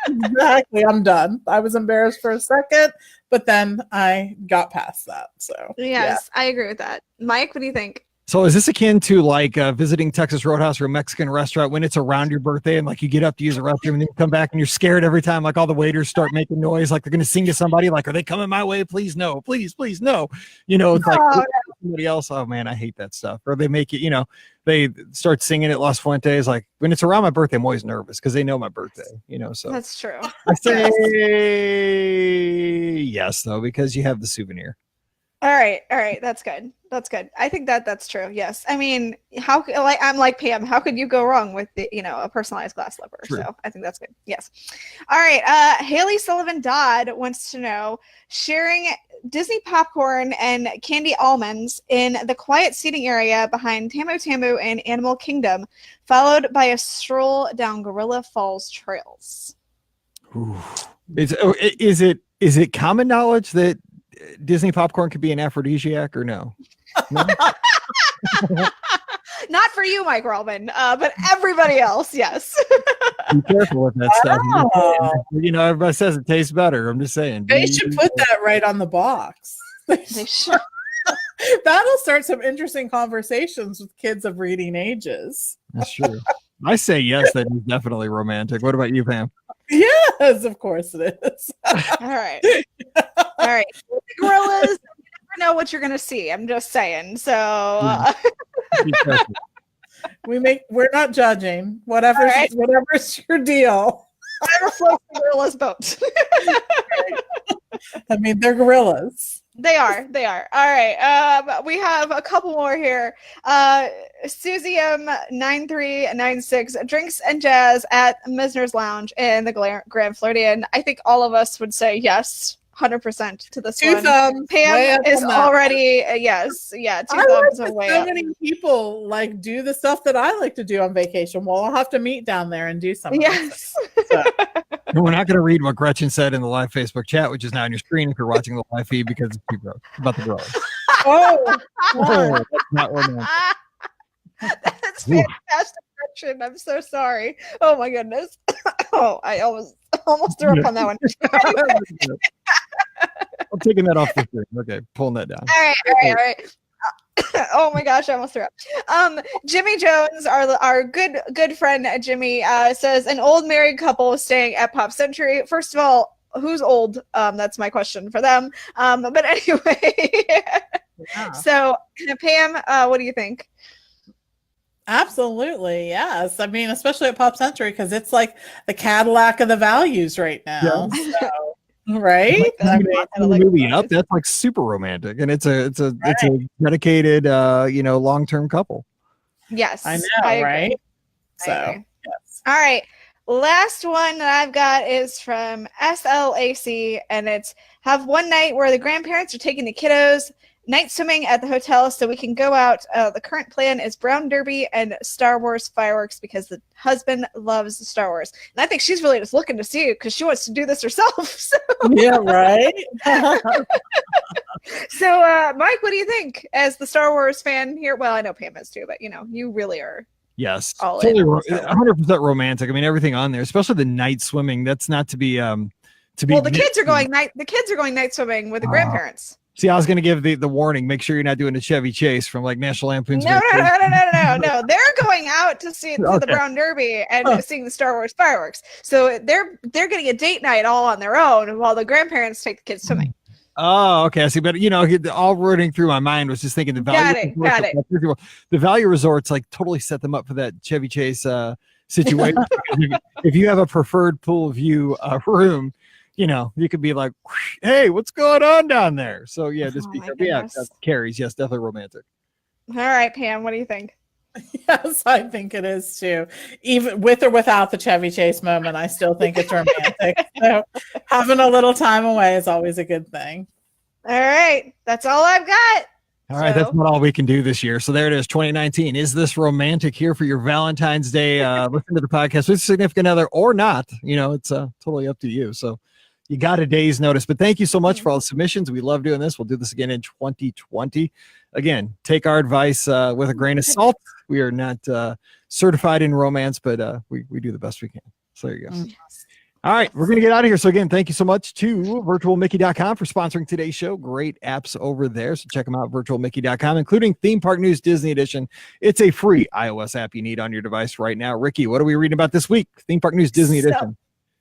Exactly. I'm done. I was embarrassed for a second, but then I got past that. So, yes, I agree with that. Mike, what do you think? So is this akin to like visiting Texas Roadhouse or a Mexican restaurant when it's around your birthday and like you get up to use the restroom and then you come back and you're scared every time, like all the waiters start making noise, like they're going to sing to somebody, like, are they coming my way? Please, no, please, no. It's like somebody else. Oh man, I hate that stuff. Or they make it, they start singing at Los Fuentes. Like when it's around my birthday, I'm always nervous because they know my birthday, so. That's true. I say yes though, because you have the souvenir. All right. That's good. I think that's true. Yes. I mean, I'm like Pam. How could you go wrong with a personalized glass slipper? True. So I think that's good. Yes. All right. Haley Sullivan Dodd wants to know, sharing Disney popcorn and candy almonds in the quiet seating area behind Tamu Tamu and Animal Kingdom, followed by a stroll down Gorilla Falls trails. Ooh. Is it common knowledge that Disney popcorn could be an aphrodisiac or no? No? Not for you, Mike Relman, but everybody else, yes. Be careful with that stuff. Oh. Everybody says it tastes better. I'm just saying. They should put that right on the box. They should. That'll start some interesting conversations with kids of reading ages. That's true. I say yes, that is definitely romantic. What about you, Pam? Yes, of course it is. All right. The gorillas, you never know what you're gonna see. I'm just saying. So Be careful. We're not judging. Whatever's your deal. whatever floats the gorilla's boat. I mean, they're gorillas. They are. All right. We have a couple more here. Susie M9396, drinks and jazz at Misner's Lounge in the Grand Floridian. I think all of us would say yes, 100% to this Two one. thumbs. Pam is already yes. Yeah, two thumbs away. So many people do the stuff that I like to do on vacation. Well, I'll have to meet down there and do something. Yes. So. And we're not going to read what Gretchen said in the live Facebook chat, which is now on your screen if you're watching the live feed, because it's too gross. About the girls. Oh, That's not romantic. That's fantastic, Gretchen. I'm so sorry. Oh my goodness. Oh, I almost threw up on that one. I'm taking that off the screen. Okay, pulling that down. All right. Oh my gosh, I almost threw up. Jimmy Jones, our good friend Jimmy, says an old married couple staying at Pop Century. First of all, who's old? That's my question for them. But anyway, yeah. So Pam, what do you think? Absolutely, yes. I mean, especially at Pop Century, because it's like the Cadillac of the values right now. Yeah. So, right? Movie Up, that's like super romantic, and it's a dedicated long-term couple. Yes, I know, right? So yes. All right, last one that I've got is from SLAC, and it's have one night where the grandparents are taking the kiddos night swimming at the hotel so we can go out. The current plan is Brown Derby and Star Wars fireworks because the husband loves Star Wars. And I think she's really just looking to see it because she wants to do this herself. So. Yeah, right? So, Mike, what do you think as the Star Wars fan here? Well, I know Pam is too, but, you really are. Yes, totally 100% romantic. I mean, everything on there, especially the night swimming. That's not to be Well, the kids are going night swimming with the grandparents. See, I was going to give the warning. Make sure you're not doing a Chevy Chase from like National Lampoon's. No. They're going out to see the Brown Derby and seeing the Star Wars fireworks. So they're getting a date night all on their own while the grandparents take the kids swimming. Oh, okay. I see. But all running through my mind was just thinking the value. Got it. The value resorts like totally set them up for that Chevy Chase situation. if you have a preferred pool view room, you could be like, hey, what's going on down there? So yeah, just be careful. Yeah, that carries. Yes, definitely romantic. All right, Pam, what do you think? Yes, I think it is too. Even with or without the Chevy Chase moment, I still think it's romantic. So having a little time away is always a good thing. All right, that's all I've got. All right, that's not all we can do this year. So there it is, 2019. Is this romantic here for your Valentine's Day? Listen to the podcast with a significant other or not. It's totally up to you. So you got a day's notice, but thank you so much for all the submissions. We love doing this. We'll do this again in 2020. Again, take our advice with a grain of salt. We are not certified in romance, but we do the best we can. So there you go. All right, we're going to get out of here. So again, thank you so much to virtualmickey.com for sponsoring today's show. Great apps over there. So check them out, virtualmickey.com, including Theme Park News Disney Edition. It's a free iOS app you need on your device right now. Ricky, what are we reading about this week? Theme Park News Disney Edition.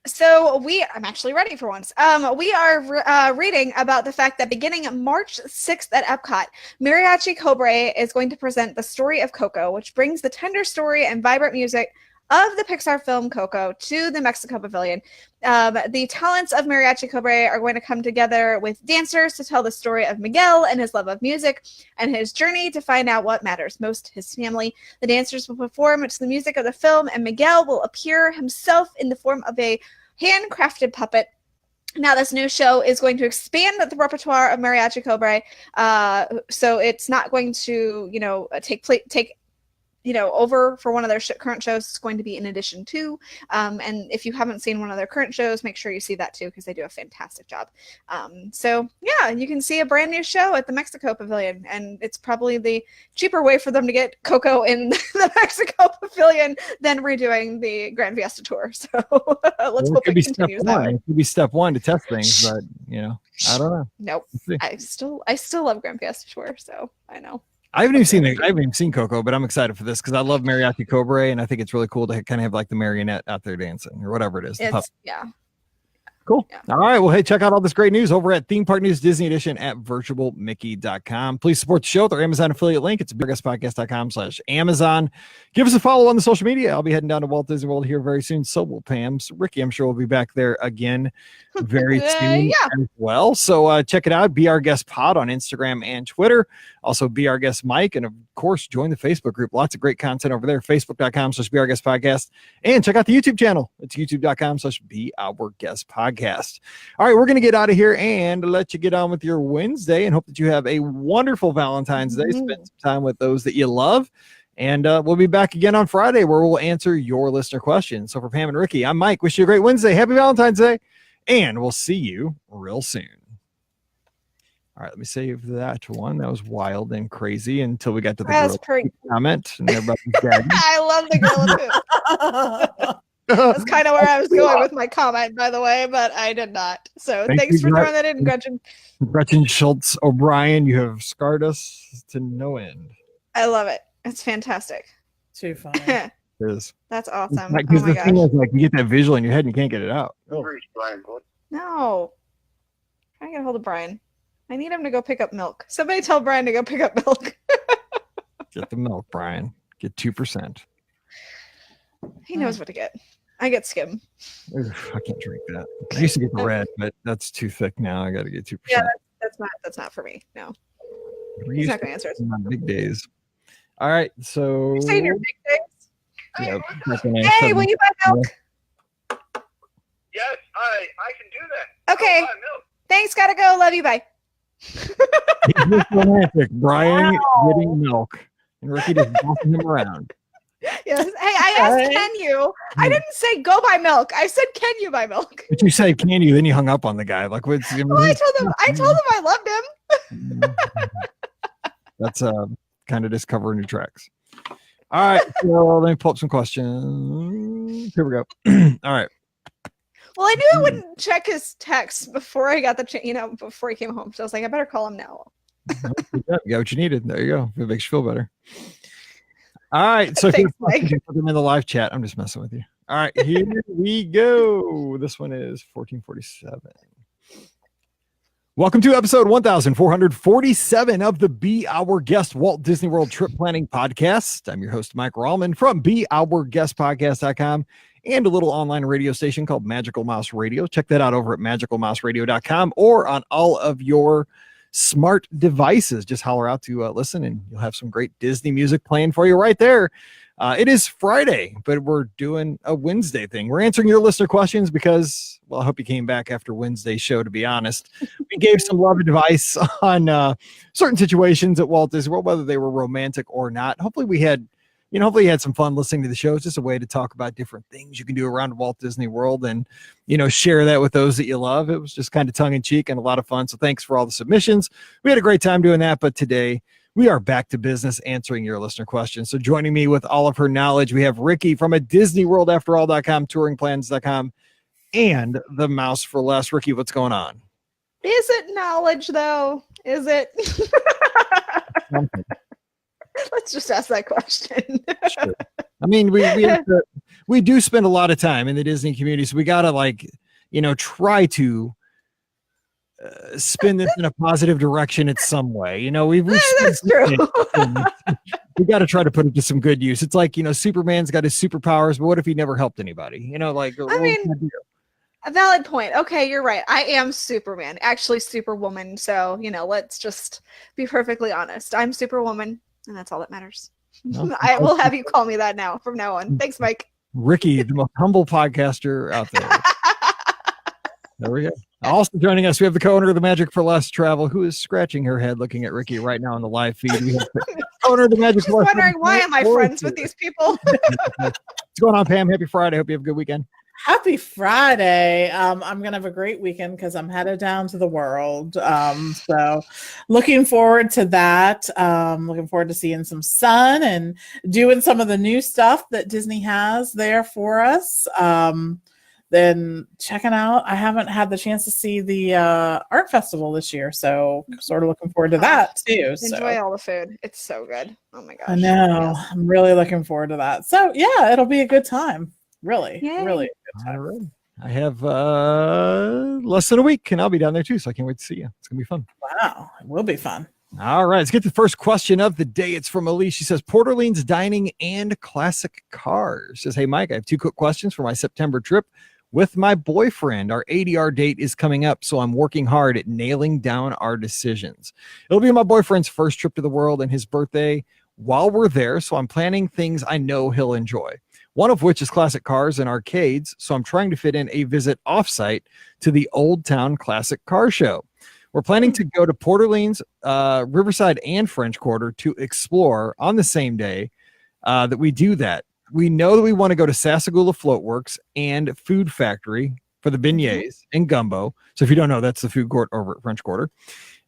So I'm actually ready for once. We are reading about the fact that beginning March 6th at Epcot, Mariachi Cobre is going to present the story of Coco, which brings the tender story and vibrant music of the Pixar film Coco to the Mexico Pavilion. The talents of Mariachi Cobre are going to come together with dancers to tell the story of Miguel and his love of music and his journey to find out what matters most, his family. The dancers will perform to the music of the film, and Miguel will appear himself in the form of a handcrafted puppet. Now, this new show is going to expand the repertoire of Mariachi Cobre, so it's not going to, take over for one of their current shows. It's going to be in addition to. And if you haven't seen one of their current shows, make sure you see that too, because they do a fantastic job. So yeah, you can see a brand new show at the Mexico Pavilion, and it's probably the cheaper way for them to get Coco in the Mexico Pavilion than redoing the Grand Fiesta Tour. So let's hope it continues that way. It could be step one to test things, but I don't know. Nope. I still love Grand Fiesta Tour, so I know. I haven't even seen Coco, but I'm excited for this because I love Mariachi Cobre, and I think it's really cool to kind of have like the marionette out there dancing or whatever it is. Yeah. Cool. Yeah. All right. Well, hey, check out all this great news over at Theme Park News Disney Edition at virtualmickey.com. Please support the show with our Amazon affiliate link. It's beerguestpodcast.com/Amazon. Give us a follow on the social media. I'll be heading down to Walt Disney World here very soon. So will Pam. So Ricky, I'm sure we'll be back there again very soon as well. So check it out. Be Our Guest Pod on Instagram and Twitter. Also Be Our Guest Mike. And of course, join the Facebook group. Lots of great content over there. Facebook.com/Be Our Guest Podcast. And check out the YouTube channel. It's youtube.com/Be Our Guest Podcast. All right, we're going to get out of here and let you get on with your Wednesday, and hope that you have a wonderful Valentine's Day. Spend some time with those that you love. And we'll be back again on Friday where we'll answer your listener questions. So for Pam and Ricky, I'm Mike. Wish you a great Wednesday. Happy Valentine's Day. And we'll see you real soon. All right, let me save that one. That was wild and crazy until we got to the comment. And everybody's dead. I love the girl too. That's kind of where I was going with my comment, by the way, but I did not. So thanks for throwing that in, Gretchen. Gretchen Schultz O'Brien, you have scarred us to no end. I love it. It's fantastic. Too funny. It is. That's awesome. Because the thing is, like, you get that visual in your head and you can't get it out. No. Trying to get a hold of Brian. I need him to go pick up milk. Somebody tell Brian to go pick up milk. Get the milk, Brian. Get 2%. He knows what to get. I get skim. Oof, I can't drink that. I used to get the red, but that's too thick now. I got to get 2%. Yeah, that's not for me. No. He's not going to answer it. On big days. All right, so. You're saying your big days? Yeah, hey, will you buy milk? Yes, I can do that. Okay. Thanks. Gotta go. Love you. Bye. He's romantic. Brian getting milk, and Ricky just bossing him around. Yes. Hey, I asked, can you? I didn't say go buy milk. I said, can you buy milk? But you said, can you? Then you hung up on the guy. Like, what's? Well, I told him I loved him. That's kind of just covering your tracks. All right, so let me pull up some questions. Here we go. All right. Well, I knew I wouldn't check his text before I got before he came home. So I was like, I better call him now. You got what you needed. There you go. It makes you feel better. All right. So Thanks, Mike. put them in the live chat. I'm just messing with you. All right, here we go. This one is 1447. Welcome to episode 1447 of the Be Our Guest Walt Disney World Trip Planning Podcast. I'm your host, Mike Rallman from BeOurGuestPodcast.com and a little online radio station called Magical Mouse Radio. Check that out over at magicalmouseradio.com or on all of your smart devices. Just holler out to listen, and you'll have some great Disney music playing for you right there. It is Friday, but we're doing a Wednesday thing. We're answering your listener questions because, well, I hope you came back after Wednesday's show, to be honest. We gave some love advice on certain situations at Walt Disney World, whether they were romantic or not. Hopefully you had some fun listening to the show. It's just a way to talk about different things you can do around Walt Disney World and, share that with those that you love. It was just kind of tongue in cheek and a lot of fun. So thanks for all the submissions. We had a great time doing that, but today we are back to business answering your listener questions. So joining me with all of her knowledge, we have Ricky from a DisneyWorldAfterAll.com, touringplans.com, and the Mouse for Less. Ricky, what's going on? Is it knowledge, though? Is it? Let's just ask that question. Sure. I mean, we do spend a lot of time in the Disney community, so we got to try to spin this in a positive direction in some way. You know, we've That's true. we got to try to put it to some good use. It's like, you know, Superman's got his superpowers, but what if he never helped anybody? You know, like, I mean, a valid point. Okay, you're right. I am Superman, actually Superwoman. So, you know, let's just be perfectly honest. I'm Superwoman, and that's all that matters. No. I will have you call me that now from now on. Thanks, Mike. Ricky, the most humble podcaster out there. There we go. Also joining us, we have the co-owner of the Magic for Less Travel, who is scratching her head looking at Ricky right now on the live feed. We have the owner of the Magic for Less. Wondering why am I friends with these people? What's going on, Pam? Happy Friday. Hope you have a good weekend. Happy Friday. I'm going to have a great weekend because I'm headed down to the world. So looking forward to that. Looking forward to seeing some sun and doing some of the new stuff that Disney has there for us. Then checking out, I haven't had the chance to see the art festival this year. So sort of looking forward to that too. Enjoy all the food. It's so good. Oh my gosh. I know. Yes. I'm really looking forward to that. So yeah, it'll be a good time. Really, Yay. really a good time. All right. I have less than a week, and I'll be down there too, so I can't wait to see you. It's gonna be fun. Wow, it will be fun. All right, let's get to the first question of the day. It's from Elise. She says, Port Orleans dining and classic cars. Says, hey, Mike, I have 2 quick questions for my September trip with my boyfriend. Our ADR date is coming up, so I'm working hard at nailing down our decisions. It'll be my boyfriend's first trip to the world and his birthday while we're there, so I'm planning things I know he'll enjoy. One of which is classic cars and arcades, so I'm trying to fit in a visit offsite to the Old Town Classic Car Show. We're planning to go to Port Orleans, Riverside, and French Quarter to explore on the same day that we do that. We know that we want to go to Sassagoula Floatworks and Food Factory for the beignets and gumbo. So if you don't know, that's the food court over at French Quarter.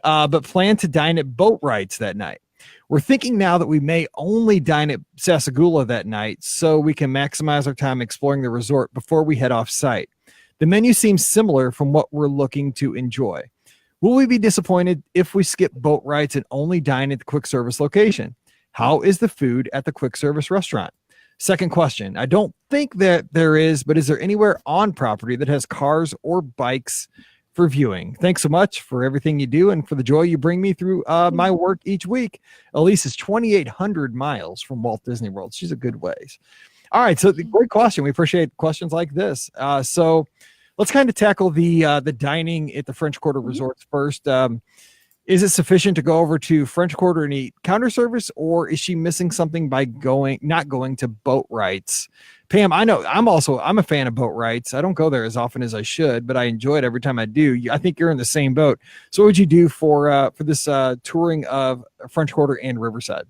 But plan to dine at Boat Rights that night. We're thinking now that we may only dine at Sassagoula that night so we can maximize our time exploring the resort before we head off site. The menu seems similar from what we're looking to enjoy. Will we be disappointed if we skip Boat Rights and only dine at the quick service location? How is the food at the quick service restaurant? Second question. I don't think that there is, but is there anywhere on property that has cars or bikes for viewing? Thanks so much for everything you do and for the joy you bring me through my work each week. Elise is 2,800 miles from Walt Disney World. She's a good ways. All right. So the great question. We appreciate questions like this. So let's kind of tackle the dining at the French Quarter resorts first. Is it sufficient to go over to French Quarter and eat counter service, or is she missing something by not going to Boat Rights? Pam, I know I'm a fan of Boat Rights. I don't go there as often as I should, but I enjoy it every time I do. I think you're in the same boat. So what would you do for this touring of French Quarter and Riverside?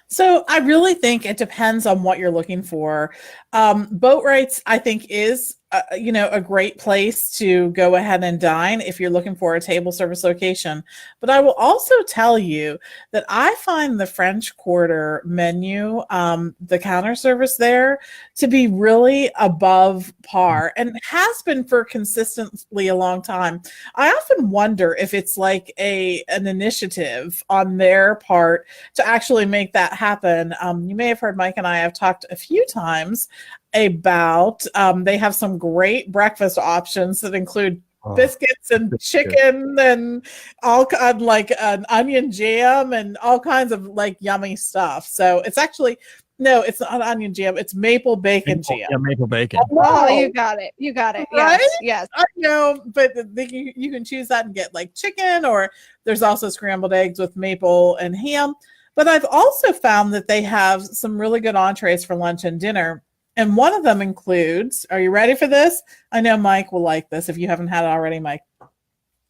So I really think it depends on what you're looking for. Boat Rights, I think, is a great place to go ahead and dine if you're looking for a table service location. But I will also tell you that I find the French Quarter menu, the counter service there, to be really above par and has been for consistently a long time. I often wonder if it's like an initiative on their part to actually make that happen. You may have heard Mike and I have talked a few times about they have some great breakfast options that include biscuits and chicken and all like an onion jam and all kinds of like yummy stuff. So it's actually it's not onion jam, it's maple bacon jam. Yeah, maple bacon. Oh, you got it. You got it. Right? Yes. I know, but you can choose that and get like chicken, or there's also scrambled eggs with maple and ham. But I've also found that they have some really good entrees for lunch and dinner. And one of them includes, are you ready for this? I know Mike will like this if you haven't had it already, Mike.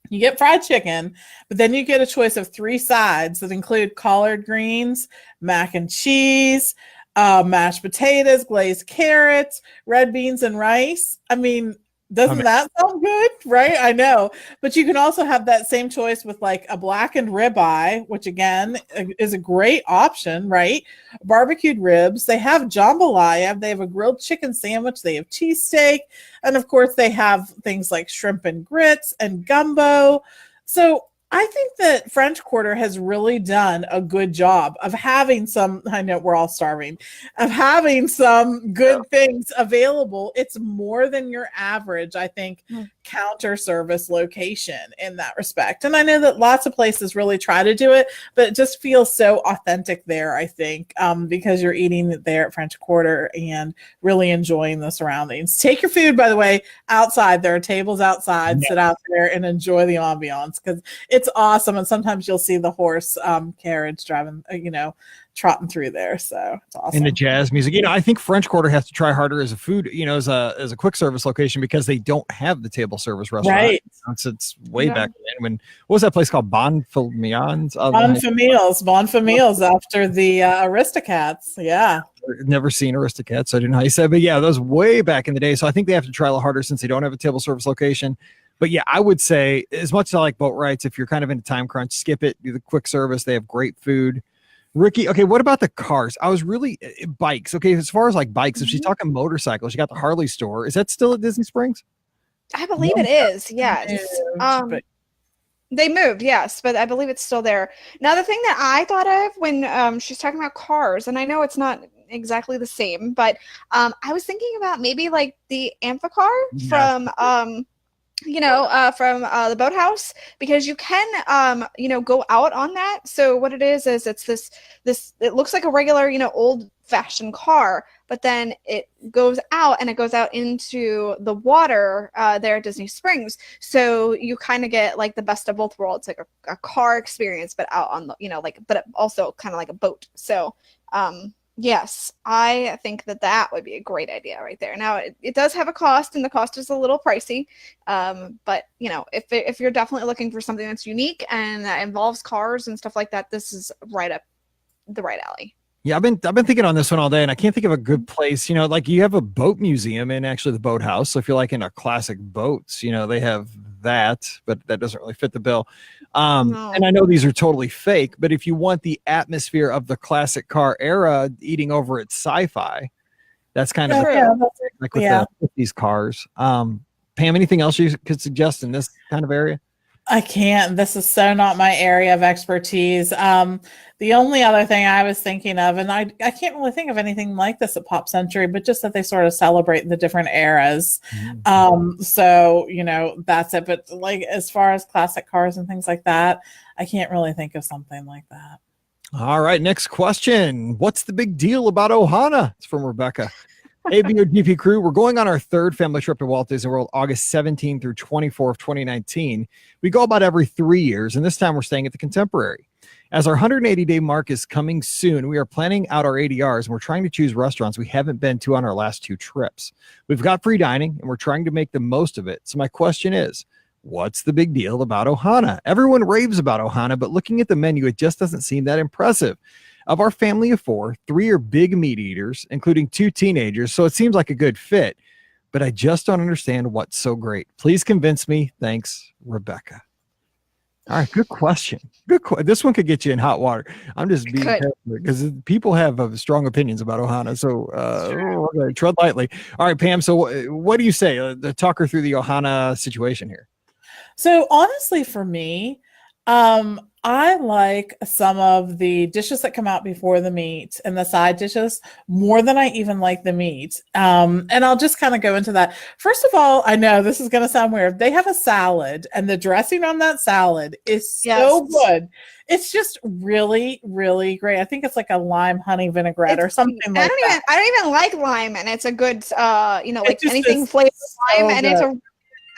You get fried chicken, but then you get a choice of 3 sides that include collard greens, mac and cheese, mashed potatoes, glazed carrots, red beans, and rice. I mean, doesn't that sound good? Right? I know. But you can also have that same choice with like a blackened ribeye, which again is a great option, right? Barbecued ribs. They have jambalaya. They have a grilled chicken sandwich. They have cheesesteak. And of course, they have things like shrimp and grits and gumbo. So I think that French Quarter has really done a good job of having some, I know we're all starving, of having some good things available. It's more than your average, I think, counter service location in that respect. And I know that lots of places really try to do it, but it just feels so authentic there, I think, because you're eating there at French Quarter and really enjoying the surroundings. Take your food, by the way, outside. There are tables outside. Sit out there and enjoy the ambiance because it's awesome. And sometimes you'll see the horse carriage driving, trotting through there. So it's awesome. And the jazz music. I think French Quarter has to try harder as a food, as a quick service location because they don't have the table service restaurant. Right. It's way back then what was that place called? Bon Familles after the Aristocats. Yeah. Never seen Aristocats, so I didn't know how you said, but yeah, those way back in the day. So I think they have to try a little harder since they don't have a table service location. But yeah, I would say as much as I like boat rides, if you're kind of in a time crunch, skip it, do the quick service. They have great food. Ricky, okay, what about the cars? I was really bikes. Okay, as far as like bikes, if she's talking motorcycles, you got the Harley store. Is that still at Disney Springs? I believe it is. Yes. They moved, yes, but I believe it's still there. Now, the thing that I thought of when she's talking about cars, and I know it's not exactly the same, but I was thinking about maybe like the Amphicar from the boathouse, because you can, go out on that. So what it is it's this, it looks like a regular, old fashioned car, but then it goes out and it goes out into the water there at Disney Springs. So you kind of get like the best of both worlds, like a car experience, but out on the, but also kind of like a boat. So, yes, I think that would be a great idea right there. Now, it does have a cost, and the cost is a little pricey. But if you're definitely looking for something that's unique and that involves cars and stuff like that, this is right up the right alley. Yeah, I've been thinking on this one all day, and I can't think of a good place. Like you have a boat museum in actually the boathouse. So if you're like into classic boats, they have that, but that doesn't really fit the bill. No. And I know these are totally fake, but if you want the atmosphere of the classic car era, eating over at Sci-Fi, that's kind of like with these cars. Pam, anything else you could suggest in this kind of area? I can't. This is so not my area of expertise. The only other thing I was thinking of, and I can't really think of anything like this at Pop Century, but just that they sort of celebrate the different eras. So, that's it. But like as far as classic cars and things like that, I can't really think of something like that. All right. Next question. What's the big deal about Ohana? It's from Rebecca. ABODP crew, we're going on our third family trip to Walt Disney World, August 17 through 24 of 2019. We go about every 3 years, and this time we're staying at the Contemporary. As our 180-day mark is coming soon, we are planning out our ADRs, and we're trying to choose restaurants we haven't been to on our last 2 trips. We've got free dining, and we're trying to make the most of it. So my question is, what's the big deal about Ohana? Everyone raves about Ohana, but looking at the menu, it just doesn't seem that impressive. Of our family of 4, 3 are big meat eaters, including 2 teenagers, so it seems like a good fit. But I just don't understand what's so great. Please convince me. Thanks, Rebecca. All right, good question. This one could get you in hot water. I'm just being careful because people have strong opinions about Ohana, so we're going to tread lightly. All right, Pam, so what do you say? Talk her through the Ohana situation here. So honestly, for me, I like some of the dishes that come out before the meat and the side dishes more than I even like the meat. And I'll just kind of go into that. First of all, I know this is going to sound weird. They have a salad, and the dressing on that salad is so good. It's just really, really great. I think it's like a lime honey vinaigrette or something like that. I don't even like lime, and it's a good, like anything flavored lime, and it's a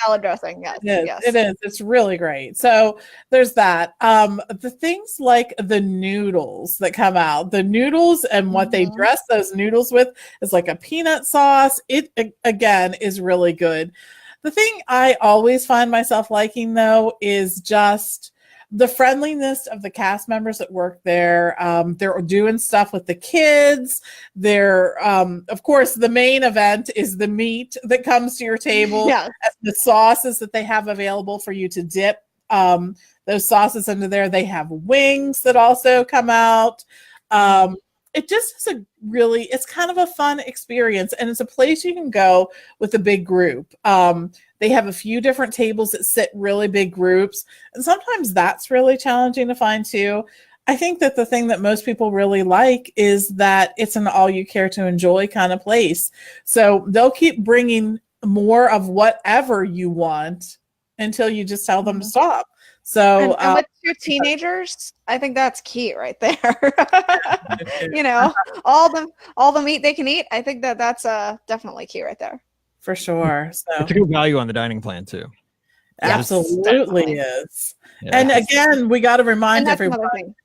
salad dressing. Yes, it is. It's really great. So there's that. The things like the noodles that come out, the noodles and what they dress those noodles with is like a peanut sauce. It again is really good. The thing I always find myself liking though is just the friendliness of the cast members that work there. They're doing stuff with the kids. They're, of course, the main event is the meat that comes to your table. And the sauces that they have available for you to dip those sauces into there. They have wings that also come out. It just is it's kind of a fun experience, and it's a place you can go with a big group. They have a few different tables that sit really big groups, and sometimes that's really challenging to find too. I think that the thing that most people really like is that it's an all you care to enjoy kind of place. So they'll keep bringing more of whatever you want until you just tell them to stop. So and with two teenagers, I think that's key right there. You know, all the meat they can eat. I think that's definitely key right there. for sure. So It's a good value on the dining plan too. absolutely Yes, is. Yeah. And again, we got to remind And that's another everyone, thing.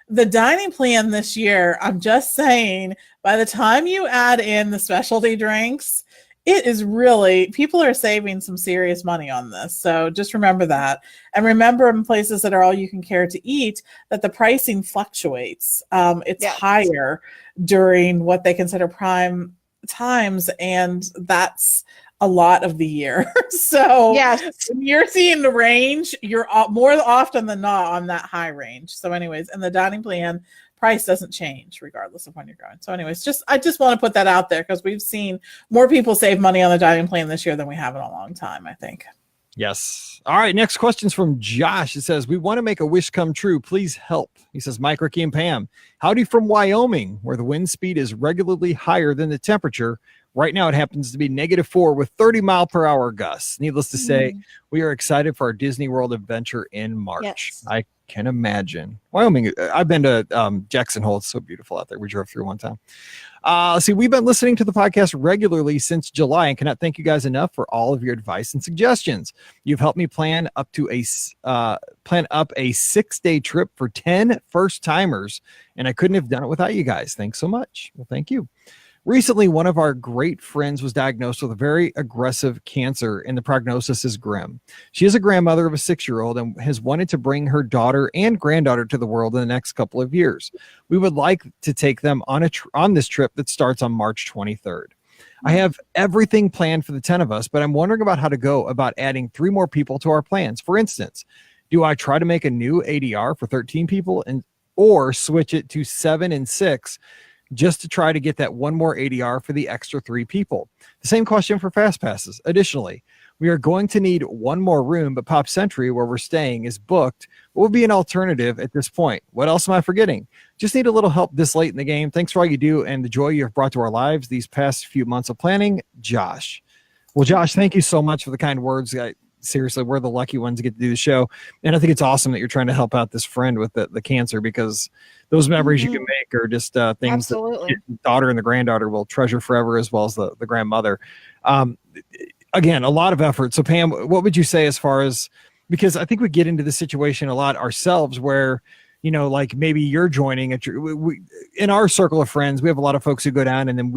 the dining plan this year, I'm just saying, by the time you add in the specialty drinks, it is really, people are saving some serious money on this. So just remember that. And remember, in places that are all you can care to eat, that the pricing fluctuates. It's Yes. higher during what they consider prime times, and that's a lot of the year. So Yes. when you're seeing the range, you're more often than not on that high range. So anyways, and the dining plan price doesn't change regardless of when you're going. So anyways, I just want to put that out there because we've seen more people save money on the dining plan this year than we have in a long time, I think. Yes. All right. Next question's from Josh. It says, we want to make a wish come true. Please help. He says, Mike, Ricky, and Pam, howdy from Wyoming, where the wind speed is regularly higher than the temperature. Right now, it happens to be -4 with 30-mile-per-hour gusts. Needless to say, we are excited for our Disney World adventure in March. Yes. I can imagine. Wyoming, I've been to Jackson Hole. It's so beautiful out there. We drove through one time. See, we've been listening to the podcast regularly since July and cannot thank you guys enough for all of your advice and suggestions. You've helped me plan up a 6-day trip for 10 first-timers, and I couldn't have done it without you guys. Thanks so much. Well, thank you. Recently, one of our great friends was diagnosed with a very aggressive cancer, and the prognosis is grim. She is a grandmother of a 6-year-old and has wanted to bring her daughter and granddaughter to the world in the next couple of years. We would like to take them on this trip that starts on March 23rd. I have everything planned for the 10 of us, but I'm wondering about how to go about adding 3 more people to our plans. For instance, do I try to make a new ADR for 13 people or switch it to 7 and 6? Just to try to get that one more ADR for the extra 3 people. The same question for fast passes. Additionally, we are going to need one more room, but Pop Century, where we're staying, is booked. What would be an alternative at this point? What else am I forgetting? Just need a little help this late in the game. Thanks for all you do and the joy you have brought to our lives these past few months of planning. Josh. Well, Josh, thank you so much for the kind words. Seriously, we're the lucky ones to get to do the show. And I think it's awesome that you're trying to help out this friend with the cancer, because those memories you can make are just things Absolutely. that the daughter and the granddaughter will treasure forever, as well as the grandmother. Again, a lot of effort. So Pam, what would you say as far as, because I think we get into the situation a lot ourselves where, you know, like maybe you're joining in our circle of friends, we have a lot of folks who go down and then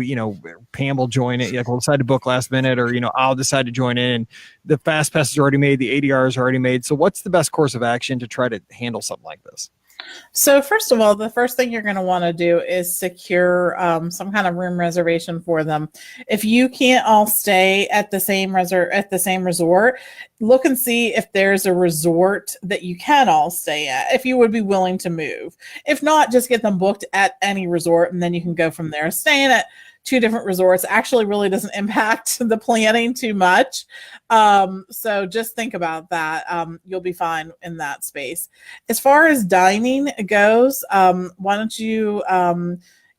Pam will join it. Like we'll decide to book last minute, or, I'll decide to join in, and the fast pass is already made. The ADR is already made. So what's the best course of action to try to handle something like this? So first of all, the first thing you're going to want to do is secure some kind of room reservation for them. If you can't all stay at the same resort, look and see if there's a resort that you can all stay at, if you would be willing to move. If not, just get them booked at any resort, and then you can go from there. Staying at 2 different resorts actually really doesn't impact the planning too much. So just think about that. You'll be fine in that space. As far as dining goes, why don't you,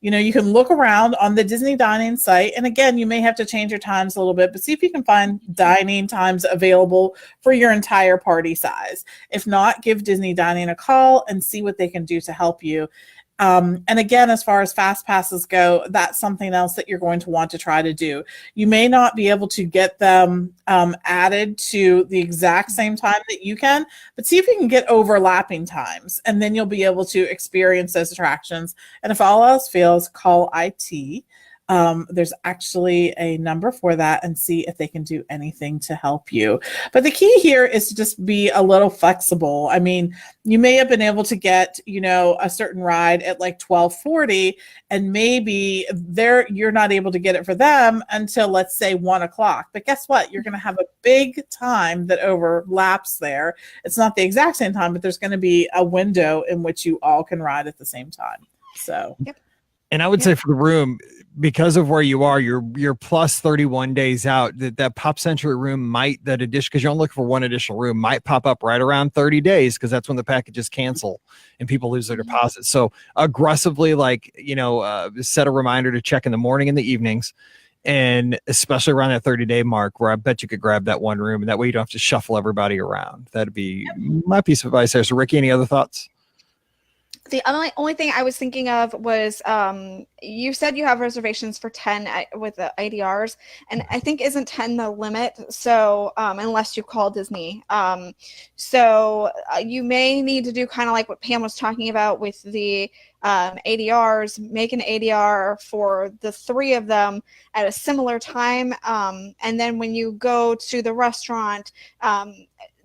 you can look around on the Disney dining site. And again, you may have to change your times a little bit, but see if you can find dining times available for your entire party size. If not, give Disney Dining a call and see what they can do to help you. And again, as far as fast passes go, that's something else that you're going to want to try to do. You may not be able to get them added to the exact same time that you can, but see if you can get overlapping times, and then you'll be able to experience those attractions. And if all else fails, call IT. There's actually a number for that, and see if they can do anything to help you. But the key here is to just be a little flexible. I mean, you may have been able to get, a certain ride at like 12:40, and maybe you're not able to get it for them until, let's say, 1:00. But guess what? You're going to have a big time that overlaps there. It's not the exact same time, but there's going to be a window in which you all can ride at the same time. So. Yep. And I would say for the room, because of where you are, you're plus 31 days out. That Pop Century room because you're only looking for one additional room, might pop up right around 30 days, because that's when the packages cancel and people lose their deposits. So aggressively, set a reminder to check in the morning and the evenings. And especially around that 30-day mark where I bet you could grab that one room and that way you don't have to shuffle everybody around. That'd be my piece of advice there. So Ricky, any other thoughts? The only thing I was thinking of was you said you have reservations for 10 with the ADRs, and I think isn't 10 the limit? So unless you call Disney. So you may need to do kind of like what Pam was talking about with the ADRs, make an ADR for the 3 of them at a similar time. And then when you go to the restaurant,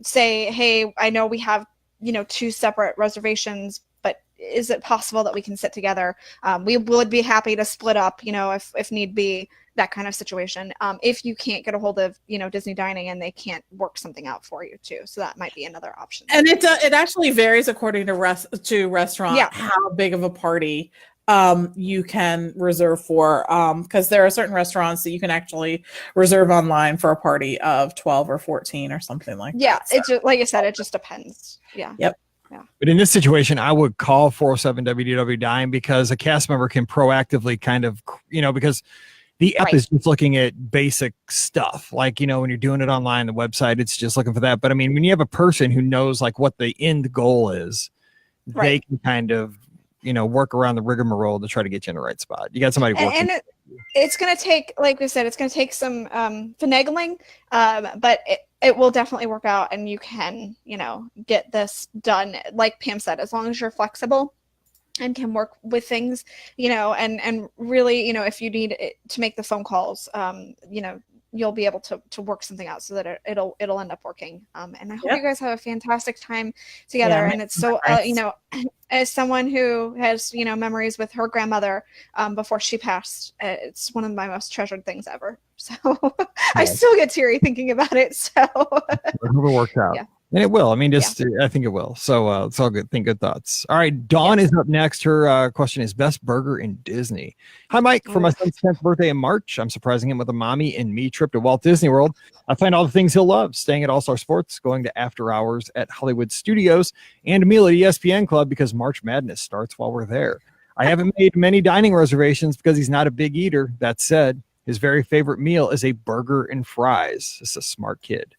say, hey, I know we have 2 separate reservations, but is it possible that we can sit together? We would be happy to split up, if need be, that kind of situation. If you can't get a hold of, Disney Dining and they can't work something out for you too. So that might be another option. And it actually varies according to restaurant, Yeah. how big of a party you can reserve for, because there are certain restaurants that you can actually reserve online for a party of 12 or 14 or something like that. It's just, like I said, it just depends. Yeah. Yep. Yeah. But in this situation, I would call 407 WDW Dine because a cast member can proactively kind of, because the app is just looking at basic stuff. Like, when you're doing it online, the website, it's just looking for that. But I mean, when you have a person who knows like what the end goal is, they can kind of, work around the rigmarole to try to get you in the right spot. You got somebody working. And it's going to take, like we said, it's going to take some finagling, but it will definitely work out, and you can, get this done. Like Pam said, as long as you're flexible and can work with things, and really, if you need to make the phone calls, you'll be able to work something out so that it'll end up working. And I hope you guys have a fantastic time together. And it's so, as someone who has, memories with her grandmother before she passed, it's one of my most treasured things ever. So I still get teary thinking about it. So I hope it works out. Yeah. And it will. I mean, I think it will. So it's all good. Think good thoughts. All right. Dawn is up next. Her question is best burger in Disney. Hi, Mike. For my son's 10th birthday in March, I'm surprising him with a mommy and me trip to Walt Disney World. I find all the things he'll love, staying at All-Star Sports, going to after hours at Hollywood Studios, and a meal at ESPN Club because March Madness starts while we're there. I haven't made many dining reservations because he's not a big eater. That said, his very favorite meal is a burger and fries. This is a smart kid.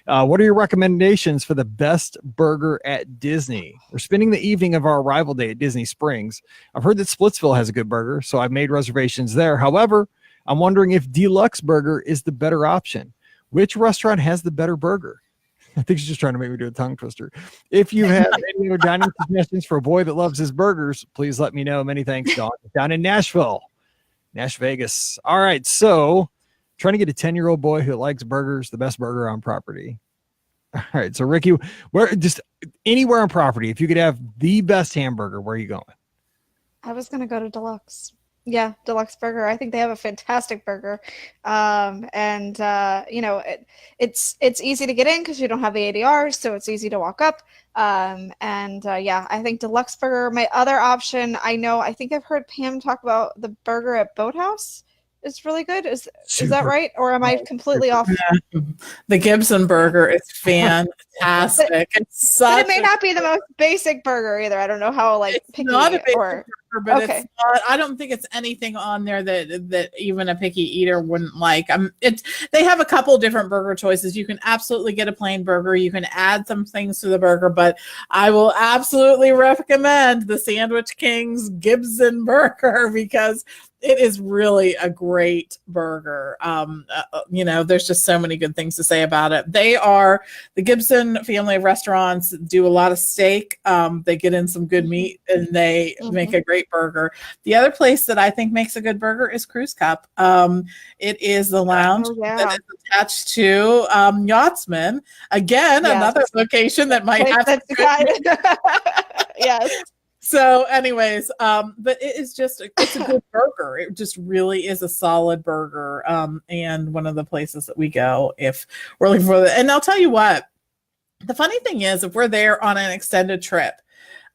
What are your recommendations for the best burger at Disney? We're spending the evening of our arrival day at Disney Springs. I've heard that Splitsville has a good burger, so I've made reservations there. However, I'm wondering if Deluxe Burger is the better option. Which restaurant has the better burger? I think she's just trying to make me do a tongue twister. If you have any other dining suggestions for a boy that loves his burgers, please let me know. Many thanks, Dawn. Down in Nashville, Nash Vegas. All right, so trying to get a 10-year-old boy who likes burgers, the best burger on property. All right, so Ricky, where just anywhere on property, if you could have the best hamburger, where are you going? I was going to go to Deluxe. Yeah, Deluxe Burger. I think they have a fantastic burger. It's easy to get in because you don't have the ADR, so it's easy to walk up. I think Deluxe Burger. My other option, I think I've heard Pam talk about the burger at Boathouse. Is really good. Is that right? Or am I completely off? The Gibson burger is fantastic. But it may not be the most basic burger either. I don't know how picky not a basic or burger, but it's not, I don't think it's anything on there that even a picky eater wouldn't like. They have a couple different burger choices. You can absolutely get a plain burger. You can add some things to the burger, but I will absolutely recommend the Sandwich King's Gibson burger because it is really a great burger. There's just so many good things to say about it. The Gibson family of restaurants do a lot of steak. They get in some good meat and they make a great burger. The other place that I think makes a good burger is Cruise Cup. It is the lounge that is attached to Yachtsman. Again, another location that might have yes. So anyways, but it's a good burger. It just really is a solid burger. And one of the places that we go if we're looking for and I'll tell you what, the funny thing is if we're there on an extended trip,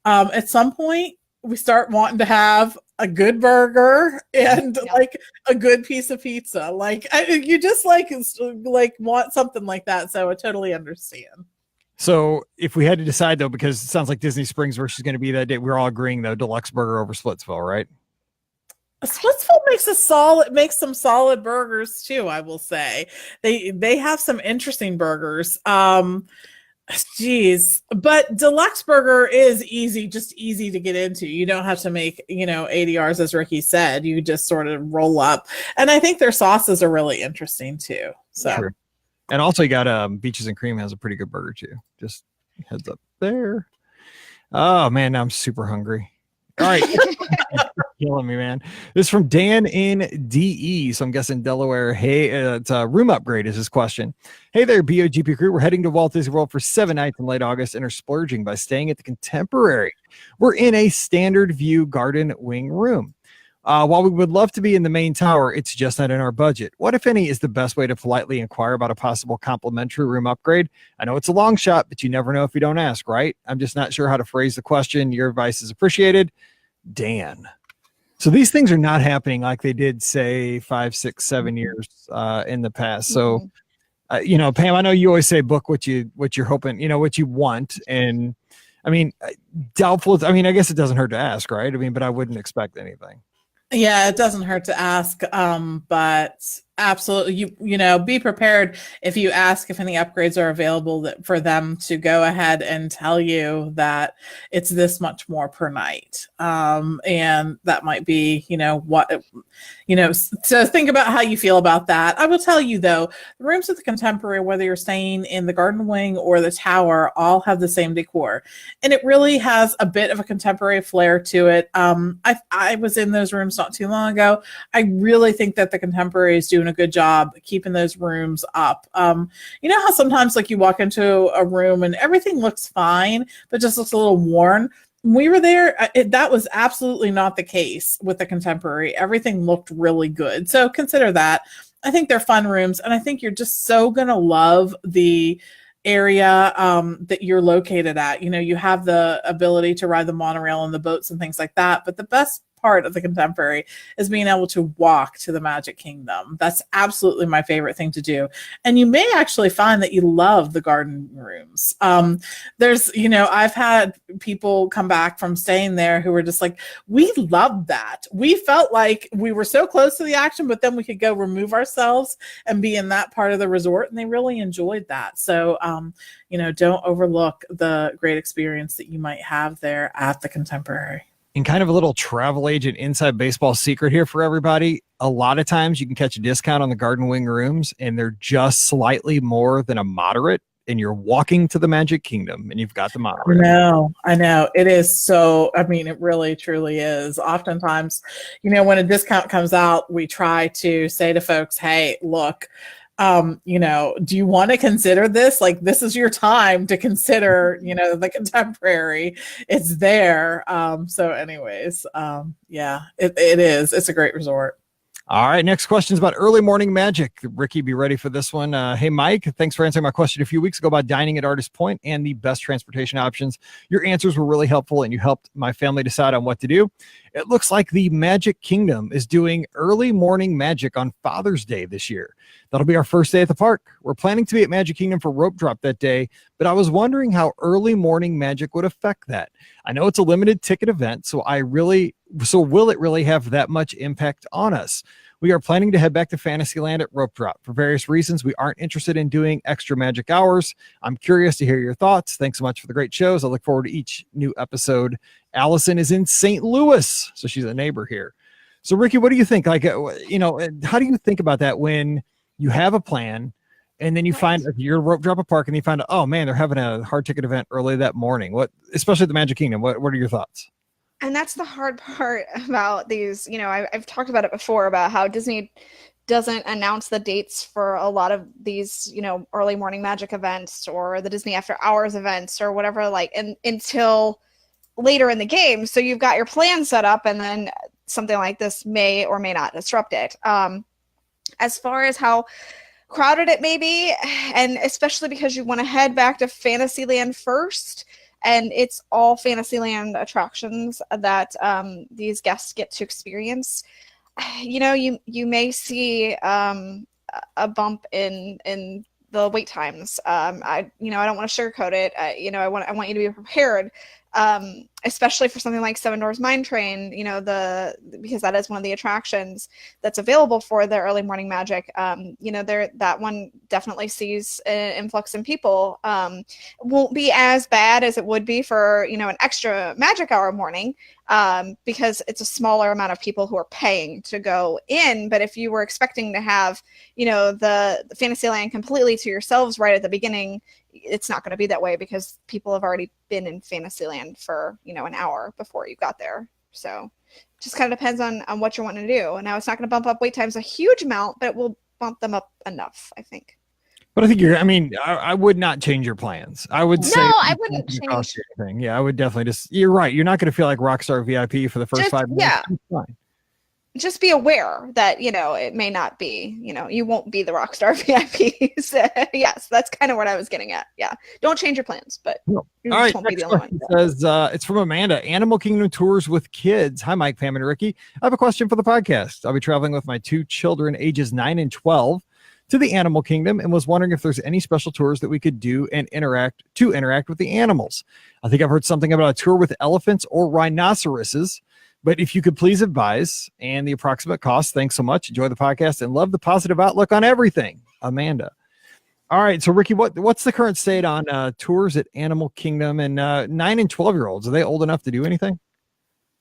at some point we start wanting to have a good burger and a good piece of pizza. You just want something like that. So I totally understand. So if we had to decide, though, because it sounds like Disney Springs where she's going to be that day, we're all agreeing, though, Deluxe Burger over Splitsville, right? Splitsville makes some solid burgers too, I will say. They have some interesting burgers. Geez, but deluxe burger is just easy to get into. You don't have to make, ADRs, as Ricky said. You just sort of roll up. And I think their sauces are really interesting too. So, Sure. And also you got Beaches and Cream has a pretty good burger too. Just heads up there. Oh man, now I'm super hungry. All right. Killing me, man. This is from Dan in DE. So I'm guessing Delaware. Hey, it's a room upgrade is his question. Hey there, BOGP crew. We're heading to Walt Disney World for 7 nights in late August and are splurging by staying at the Contemporary. We're in a standard view garden wing room. While we would love to be in the main tower, it's just not in our budget. What, if any, is the best way to politely inquire about a possible complimentary room upgrade? I know it's a long shot, but you never know if you don't ask, right? I'm just not sure how to phrase the question. Your advice is appreciated. Dan. So these things are not happening like they did, say, 5, 6, 7 years in the past. So, Pam, I know you always say book what you're hoping, what you want. And I mean, doubtful. I mean, I guess it doesn't hurt to ask, right? I mean, but I wouldn't expect anything. Yeah, it doesn't hurt to ask, but absolutely, be prepared if you ask if any upgrades are available for them to go ahead and tell you that it's this much more per night, and that might be, so think about how you feel about that. I will tell you though, the rooms at the Contemporary, whether you're staying in the Garden Wing or the Tower, all have the same decor, and it really has a bit of a contemporary flair to it. I was in those rooms not too long ago. I really think that the Contemporary is doing a good job keeping those rooms up. You know how sometimes like you walk into a room and everything looks fine, but just looks a little worn? When we were there, that was absolutely not the case with the Contemporary. Everything looked really good. So consider that. I think they're fun rooms, and I think you're just so going to love the area that you're located at. You have the ability to ride the monorail and the boats and things like that, but the best part of the Contemporary is being able to walk to the Magic Kingdom. That's absolutely my favorite thing to do. And you may actually find that you love the garden rooms. I've had people come back from staying there who were just like, we loved that. We felt like we were so close to the action, but then we could go remove ourselves and be in that part of the resort. And they really enjoyed that. So, don't overlook the great experience that you might have there at the Contemporary. And kind of a little travel agent inside baseball secret here for everybody. A lot of times you can catch a discount on the Garden Wing rooms, and they're just slightly more than a moderate. And you're walking to the Magic Kingdom, and you've got the monorail. I know. It is so, it really, truly is. Oftentimes, when a discount comes out, we try to say to folks, hey, look, do you want to consider this? Like, this is your time to consider, the Contemporary. It's there. So anyways, it is. It's a great resort. All right. Next question is about early morning magic. Ricky, be ready for this one. Hey, Mike, thanks for answering my question a few weeks ago about dining at Artist Point and the best transportation options. Your answers were really helpful, and you helped my family decide on what to do. It looks like the Magic Kingdom is doing early morning magic on Father's Day this year. That'll be our first day at the park. We're planning to be at Magic Kingdom for rope drop that day, but I was wondering how early morning magic would affect that. I know it's a limited ticket event, so will it really have that much impact on us? We are planning to head back to Fantasyland at rope drop. For various reasons, we aren't interested in doing extra magic hours. I'm curious to hear your thoughts. Thanks so much for the great shows. I look forward to each new episode. Allison is in St. Louis, so she's a neighbor here. So Ricky, what do you think? Like, how do you think about that when you have a plan and then you find you're rope drop a park and you find out, oh man, they're having a hard ticket event early that morning? Especially at the Magic Kingdom, what are your thoughts? And that's the hard part about these, I've talked about it before about how Disney doesn't announce the dates for a lot of these, early morning magic events or the Disney After Hours events or whatever, until later in the game. So you've got your plan set up, and then something like this may or may not disrupt it. As far as how crowded it may be, and especially because you want to head back to Fantasyland first, and it's all Fantasyland attractions that these guests get to experience, you may see a bump in the wait times. I don't want to sugarcoat it. I want you to be prepared. especially for something like Seven Doors Mine Train, you know, because that is one of the attractions that's available for the early morning magic. You know, that one definitely sees an influx in people. Won't be as bad as it would be for, you know, an extra magic hour morning, because it's a smaller amount of people who are paying to go in. But if you were expecting to have, you know, the Fantasyland completely to yourselves right at the beginning, it's not going to be that way because people have already been in Fantasyland for, you know, an hour before you got there. So just kind of depends on what you're wanting to do. And now it's not going to bump up wait times a huge amount, but it will bump them up enough, I think. But I think I would not change your plans. I would say I wouldn't change anything. Yeah, I would definitely you're right. You're not going to feel like Rockstar VIP for the first 5 minutes. Yeah. It's fine. Just be aware that, you know, it may not be, you know, you won't be the Rockstar VIP. So, yes, that's kind of what I was getting at. Yeah. Don't change your plans, but no. you All right, won't be the next only one. says, it's from Amanda. Animal Kingdom tours with kids. Hi, Mike, Pam, and Ricky. I have a question for the podcast. I'll be traveling with my 2 children, ages 9 and 12, to the Animal Kingdom, and was wondering if there's any special tours that we could do and interact with the animals. I think I've heard something about a tour with elephants or rhinoceroses. But if you could please advise and the approximate cost, thanks so much. Enjoy the podcast and love the positive outlook on everything. Amanda. All right. So Ricky, what's the current state on tours at Animal Kingdom, and 9 and 12-year-olds? Are they old enough to do anything?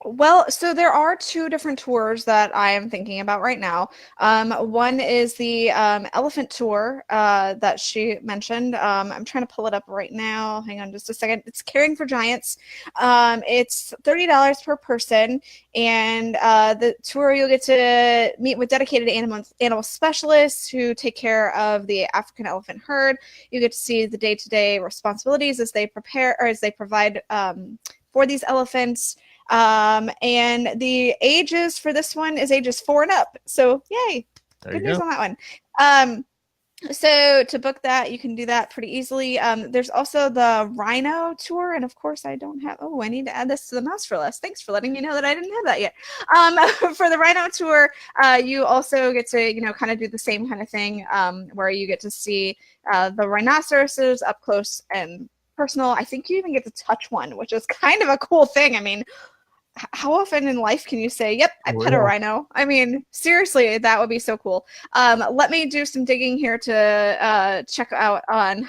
Well, so there are 2 different tours that I am thinking about right now. One is the elephant tour that she mentioned. I'm trying to pull it up right now. Hang on just a second. It's Caring for Giants. It's $30 per person, and the tour you'll get to meet with dedicated animal specialists who take care of the African elephant herd. You get to see the day-to-day responsibilities as they provide for these elephants. And the ages for this one is ages 4 and up. So yay. Good news on that one. So to book that, you can do that pretty easily. There's also the Rhino tour. And of course I need to add this to the master list. Thanks for letting me know that I didn't have that yet. For the Rhino tour, you also get to, you know, kind of do the same kind of thing, where you get to see, the rhinoceroses up close and personal. I think you even get to touch one, which is kind of a cool thing. I mean, how often in life can you say, yep, I pet a rhino? I mean, seriously, that would be so cool. Let me do some digging here to check out on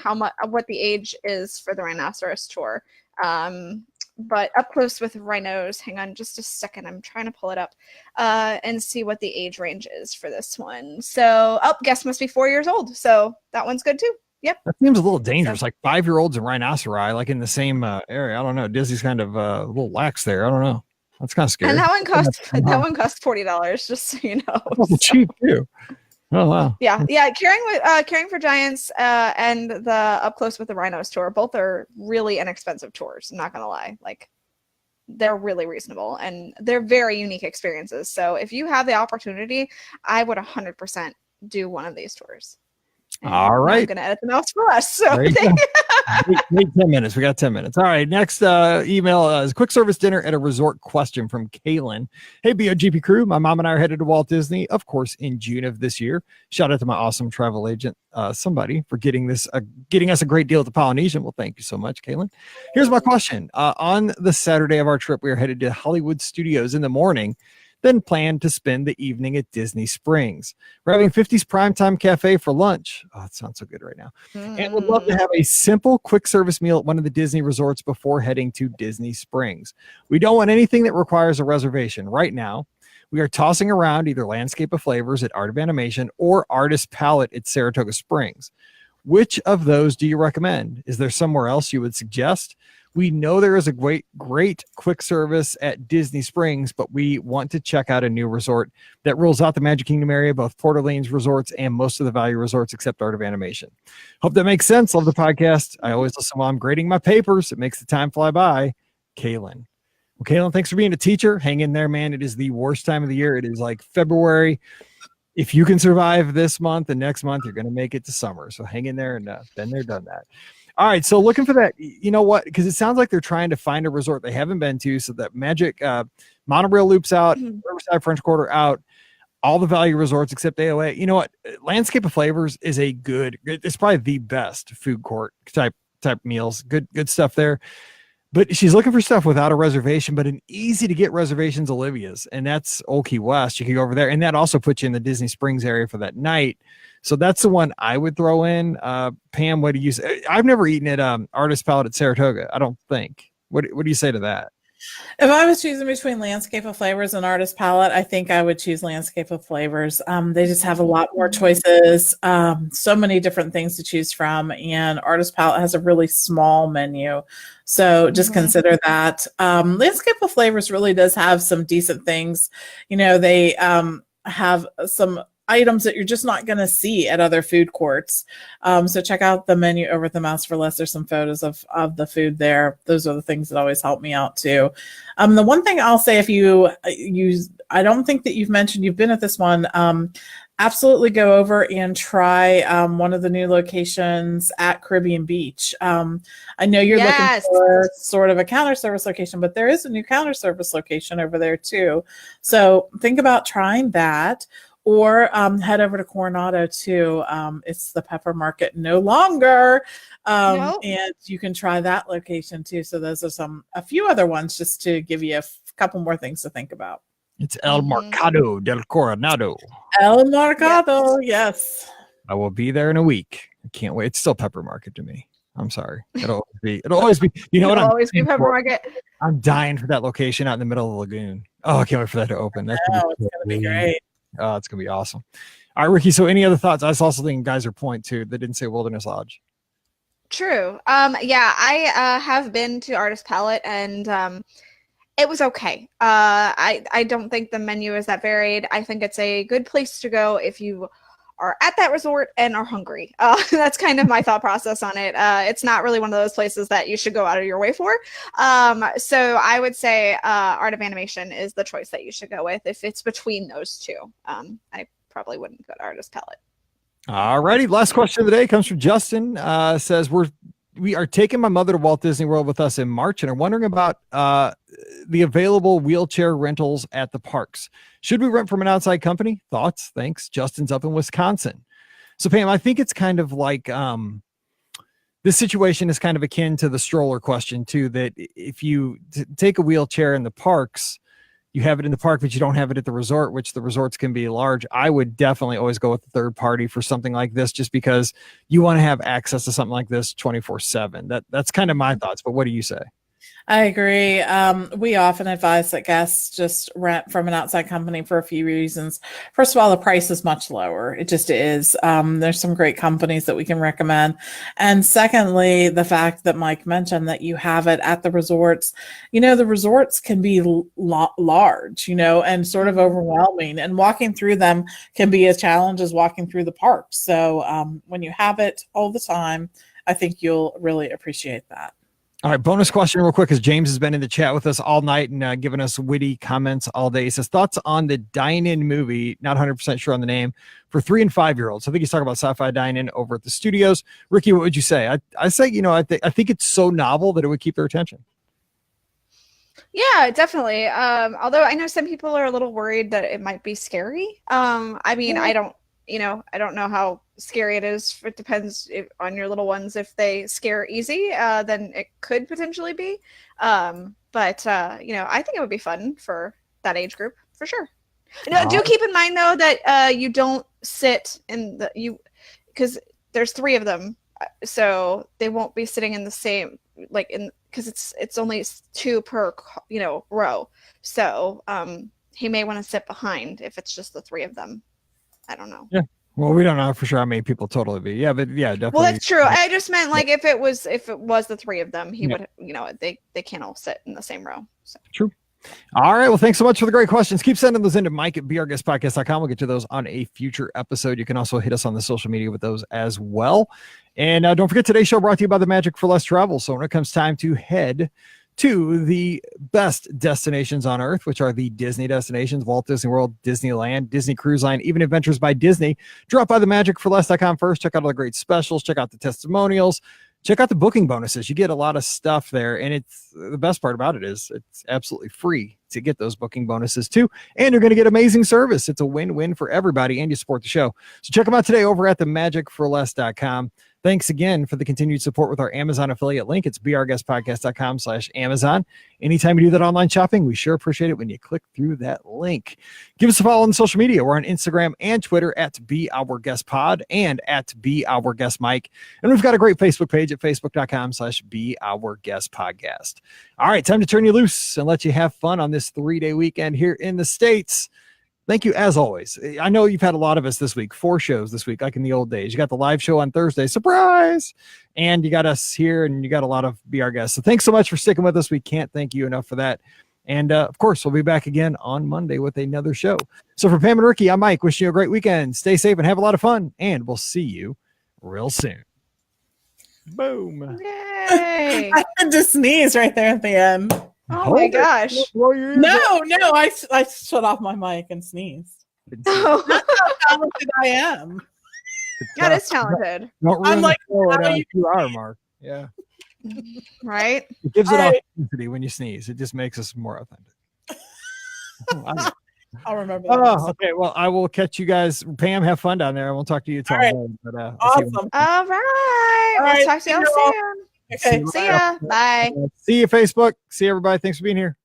what the age is for the rhinoceros tour. But up close with rhinos, hang on just a second. I'm trying to pull it up and see what the age range is for this one. So, guest must be 4 years old. So that one's good too. Yep. That seems a little dangerous. Like 5-year-olds and rhinoceri, like in the same area. I don't know. Disney's kind of a little lax there. I don't know. That's kind of scary. And that one costs $40, just so you know. So cheap too. Oh wow. Yeah. Caring for Giants and the Up Close with the Rhinos tour, both are really inexpensive tours. I'm not gonna lie. Like, they're really reasonable and they're very unique experiences. So if you have the opportunity, I would 100% do one of these tours. And all right. I'm going to edit them out for us. So wait 10 minutes. We got 10 minutes. All right. Next email is quick service dinner at a resort question from Kaylin. Hey, BOGP crew. My mom and I are headed to Walt Disney, of course, in June of this year. Shout out to my awesome travel agent, somebody, for getting us a great deal at the Polynesian. Well, thank you so much, Kaylin. Here's my question. On the Saturday of our trip, we are headed to Hollywood Studios in the morning, then plan to spend the evening at Disney Springs. We're having 50's Primetime Cafe for lunch. Oh, it sounds so good right now. And would love to have a simple quick service meal at one of the Disney resorts before heading to Disney Springs. We don't want anything that requires a reservation. Right now, we are tossing around either Landscape of Flavors at Art of Animation or Artist Palette at Saratoga Springs. Which of those do you recommend? Is there somewhere else you would suggest? We know there is a great quick service at Disney Springs, but we want to check out a new resort that rules out the Magic Kingdom area, both Port Orleans resorts and most of the value resorts except Art of Animation. Hope that makes sense. Love the podcast. I always listen while I'm grading my papers. It makes the time fly by. Kaylin. Well, Kaylin, thanks for being a teacher. Hang in there, man. It is the worst time of the year. It is like February. If you can survive this month and next month, you're going to make it to summer. So hang in there, and been there, done that. All right, so looking for that, you know what? Because it sounds like they're trying to find a resort they haven't been to, so that Magic monorail loops out, Riverside French Quarter out, all the value resorts except AOA. You know what? Landscape of Flavors is it's probably the best food court type meals. Good stuff there. But she's looking for stuff without a reservation, but an easy to get reservations, Olivia's, and that's Old Key West. You can go over there, and that also puts you in the Disney Springs area for that night. So that's the one I would throw in. Pam, what do you say? I've never eaten at Artist Palette at Saratoga, I don't think. What do you say to that? If I was choosing between Landscape of Flavors and Artist Palette, I think I would choose Landscape of Flavors. They just have a lot more choices, so many different things to choose from, and Artist Palette has a really small menu. So just consider that. Landscape of Flavors really does have some decent things. You know, they have some items that you're just not going to see at other food courts. So check out the menu over at the Mouse for Less. There's some photos of the food there. Those are the things that always help me out too. The one thing I'll say, if you use, I don't think that you've mentioned you've been at this one, absolutely go over and try one of the new locations at Caribbean Beach. I know you're looking for sort of a counter service location, but there is a new counter service location over there too. So think about trying that. Or head over to Coronado too. It's the Pepper Market no longer, and you can try that location too. So those are a few other ones just to give you a couple more things to think about. It's El Mercado del Coronado. El Mercado, yes. I will be there in a week. I can't wait. It's still Pepper Market to me. I'm sorry. It'll always be. You know what? It'll always be Pepper Market. I'm dying for that location out in the middle of the lagoon. Oh, I can't wait for that to open. That's it's gonna be great. Oh, it's gonna be awesome. All right, Ricky. So, any other thoughts? I was also thinking Geyser Point too. They didn't say Wilderness Lodge. True. Yeah, I have been to Artist Palette, and it was okay. I don't think the menu is that varied. I think it's a good place to go if you are at that resort and are hungry. That's kind of my thought process on it. It's not really one of those places that you should go out of your way for. So I would say Art of Animation is the choice that you should go with if it's between those two. I probably wouldn't go to Artist Palette. All righty. Last question of the day comes from Justin. Says we are taking my mother to Walt Disney World with us in March and are wondering about the available wheelchair rentals at the parks. Should we rent from an outside company? Thoughts? Thanks. Justin's up in Wisconsin. So Pam, I think it's kind of like this situation is kind of akin to the stroller question too, that if you take a wheelchair in the parks, you have it in the park, but you don't have it at the resort, which the resorts can be large. I would definitely always go with the third party for something like this, just because you want to have access to something like this 24/7. That's kind of my thoughts, but what do you say? I agree. We often advise that guests just rent from an outside company for a few reasons. First of all, the price is much lower. It just is. There's some great companies that we can recommend. And secondly, the fact that Mike mentioned that you have it at the resorts, you know, the resorts can be large, you know, and sort of overwhelming, and walking through them can be as challenge as walking through the parks. So when you have it all the time, I think you'll really appreciate that. All right, bonus question real quick, because James has been in the chat with us all night and giving us witty comments all day. He says, thoughts on the dine-in movie, not 100% sure on the name, for 3 and 5-year-olds. I think he's talking about Sci-Fi Dine-In over at the studios. Ricky, what would you say? I say, you know, I think it's so novel that it would keep their attention. Yeah, definitely. Although I know some people are a little worried that it might be scary. I mean, I don't know how scary it is. It depends on your little ones. If they scare easy, then it could potentially be. But I think it would be fun for that age group for sure. Do keep in mind though that you don't sit in because there's 3 of them, so they won't be sitting in the same because it's only 2 per row. So he may want to sit behind if it's just the 3 of them. I don't know. Yeah. Well, we don't know for sure how many people totally be. Yeah, but yeah, definitely. Well, that's true. I just meant like if it was the 3 of them, he would, they can't all sit in the same row. So. True. All right. Well, thanks so much for the great questions. Keep sending those in to Mike@BRGuestPodcast.com. We'll get to those on a future episode. You can also hit us on the social media with those as well. And don't forget, today's show brought to you by the Magic for Less Travel. So when it comes time to head to the best destinations on earth, which are the Disney destinations, Walt Disney World, Disneyland, Disney Cruise Line, even Adventures by Disney, drop by the magicforless.com first. Check out all the great specials. Check out the testimonials. Check out the booking bonuses. You get a lot of stuff there. And it's the best part about it is it's absolutely free to get those booking bonuses too. And you're going to get amazing service. It's a win-win for everybody, and you support the show. So check them out today over at the magicforless.com. Thanks again for the continued support with our Amazon affiliate link. It's beourguestpodcast.com/Amazon. Anytime you do that online shopping, we sure appreciate it when you click through that link. Give us a follow on social media. We're on Instagram and Twitter at BeOurGuestPod and at BeOurGuestMike. And we've got a great Facebook page at Facebook.com/BeOurGuestPodcast. All right, time to turn you loose and let you have fun on this 3-day weekend here in the States. Thank you, as always. I know you've had a lot of us this week, 4 shows this week, like in the old days. You got the live show on Thursday, surprise! And you got us here, and you got a lot of Be Our Guests. So thanks so much for sticking with us. We can't thank you enough for that. And, of course, we'll be back again on Monday with another show. So for Pam and Ricky, I'm Mike. Wishing you a great weekend. Stay safe and have a lot of fun. And we'll see you real soon. Boom. Yay! I had to sneeze right there at the end. Oh my gosh. No, I shut off my mic and sneezed. Oh. That's how talented I am. God is talented. I'm like, you are, Mark. Yeah. Right? It gives it authenticity when you sneeze. It just makes us more authentic. I'll remember that. Oh, okay. Well, I will catch you guys. Pam, have fun down there. I won't talk to you tomorrow. But, awesome. All right. We'll talk to y'all soon. Okay. See ya. Bye. See you, Facebook. See everybody. Thanks for being here.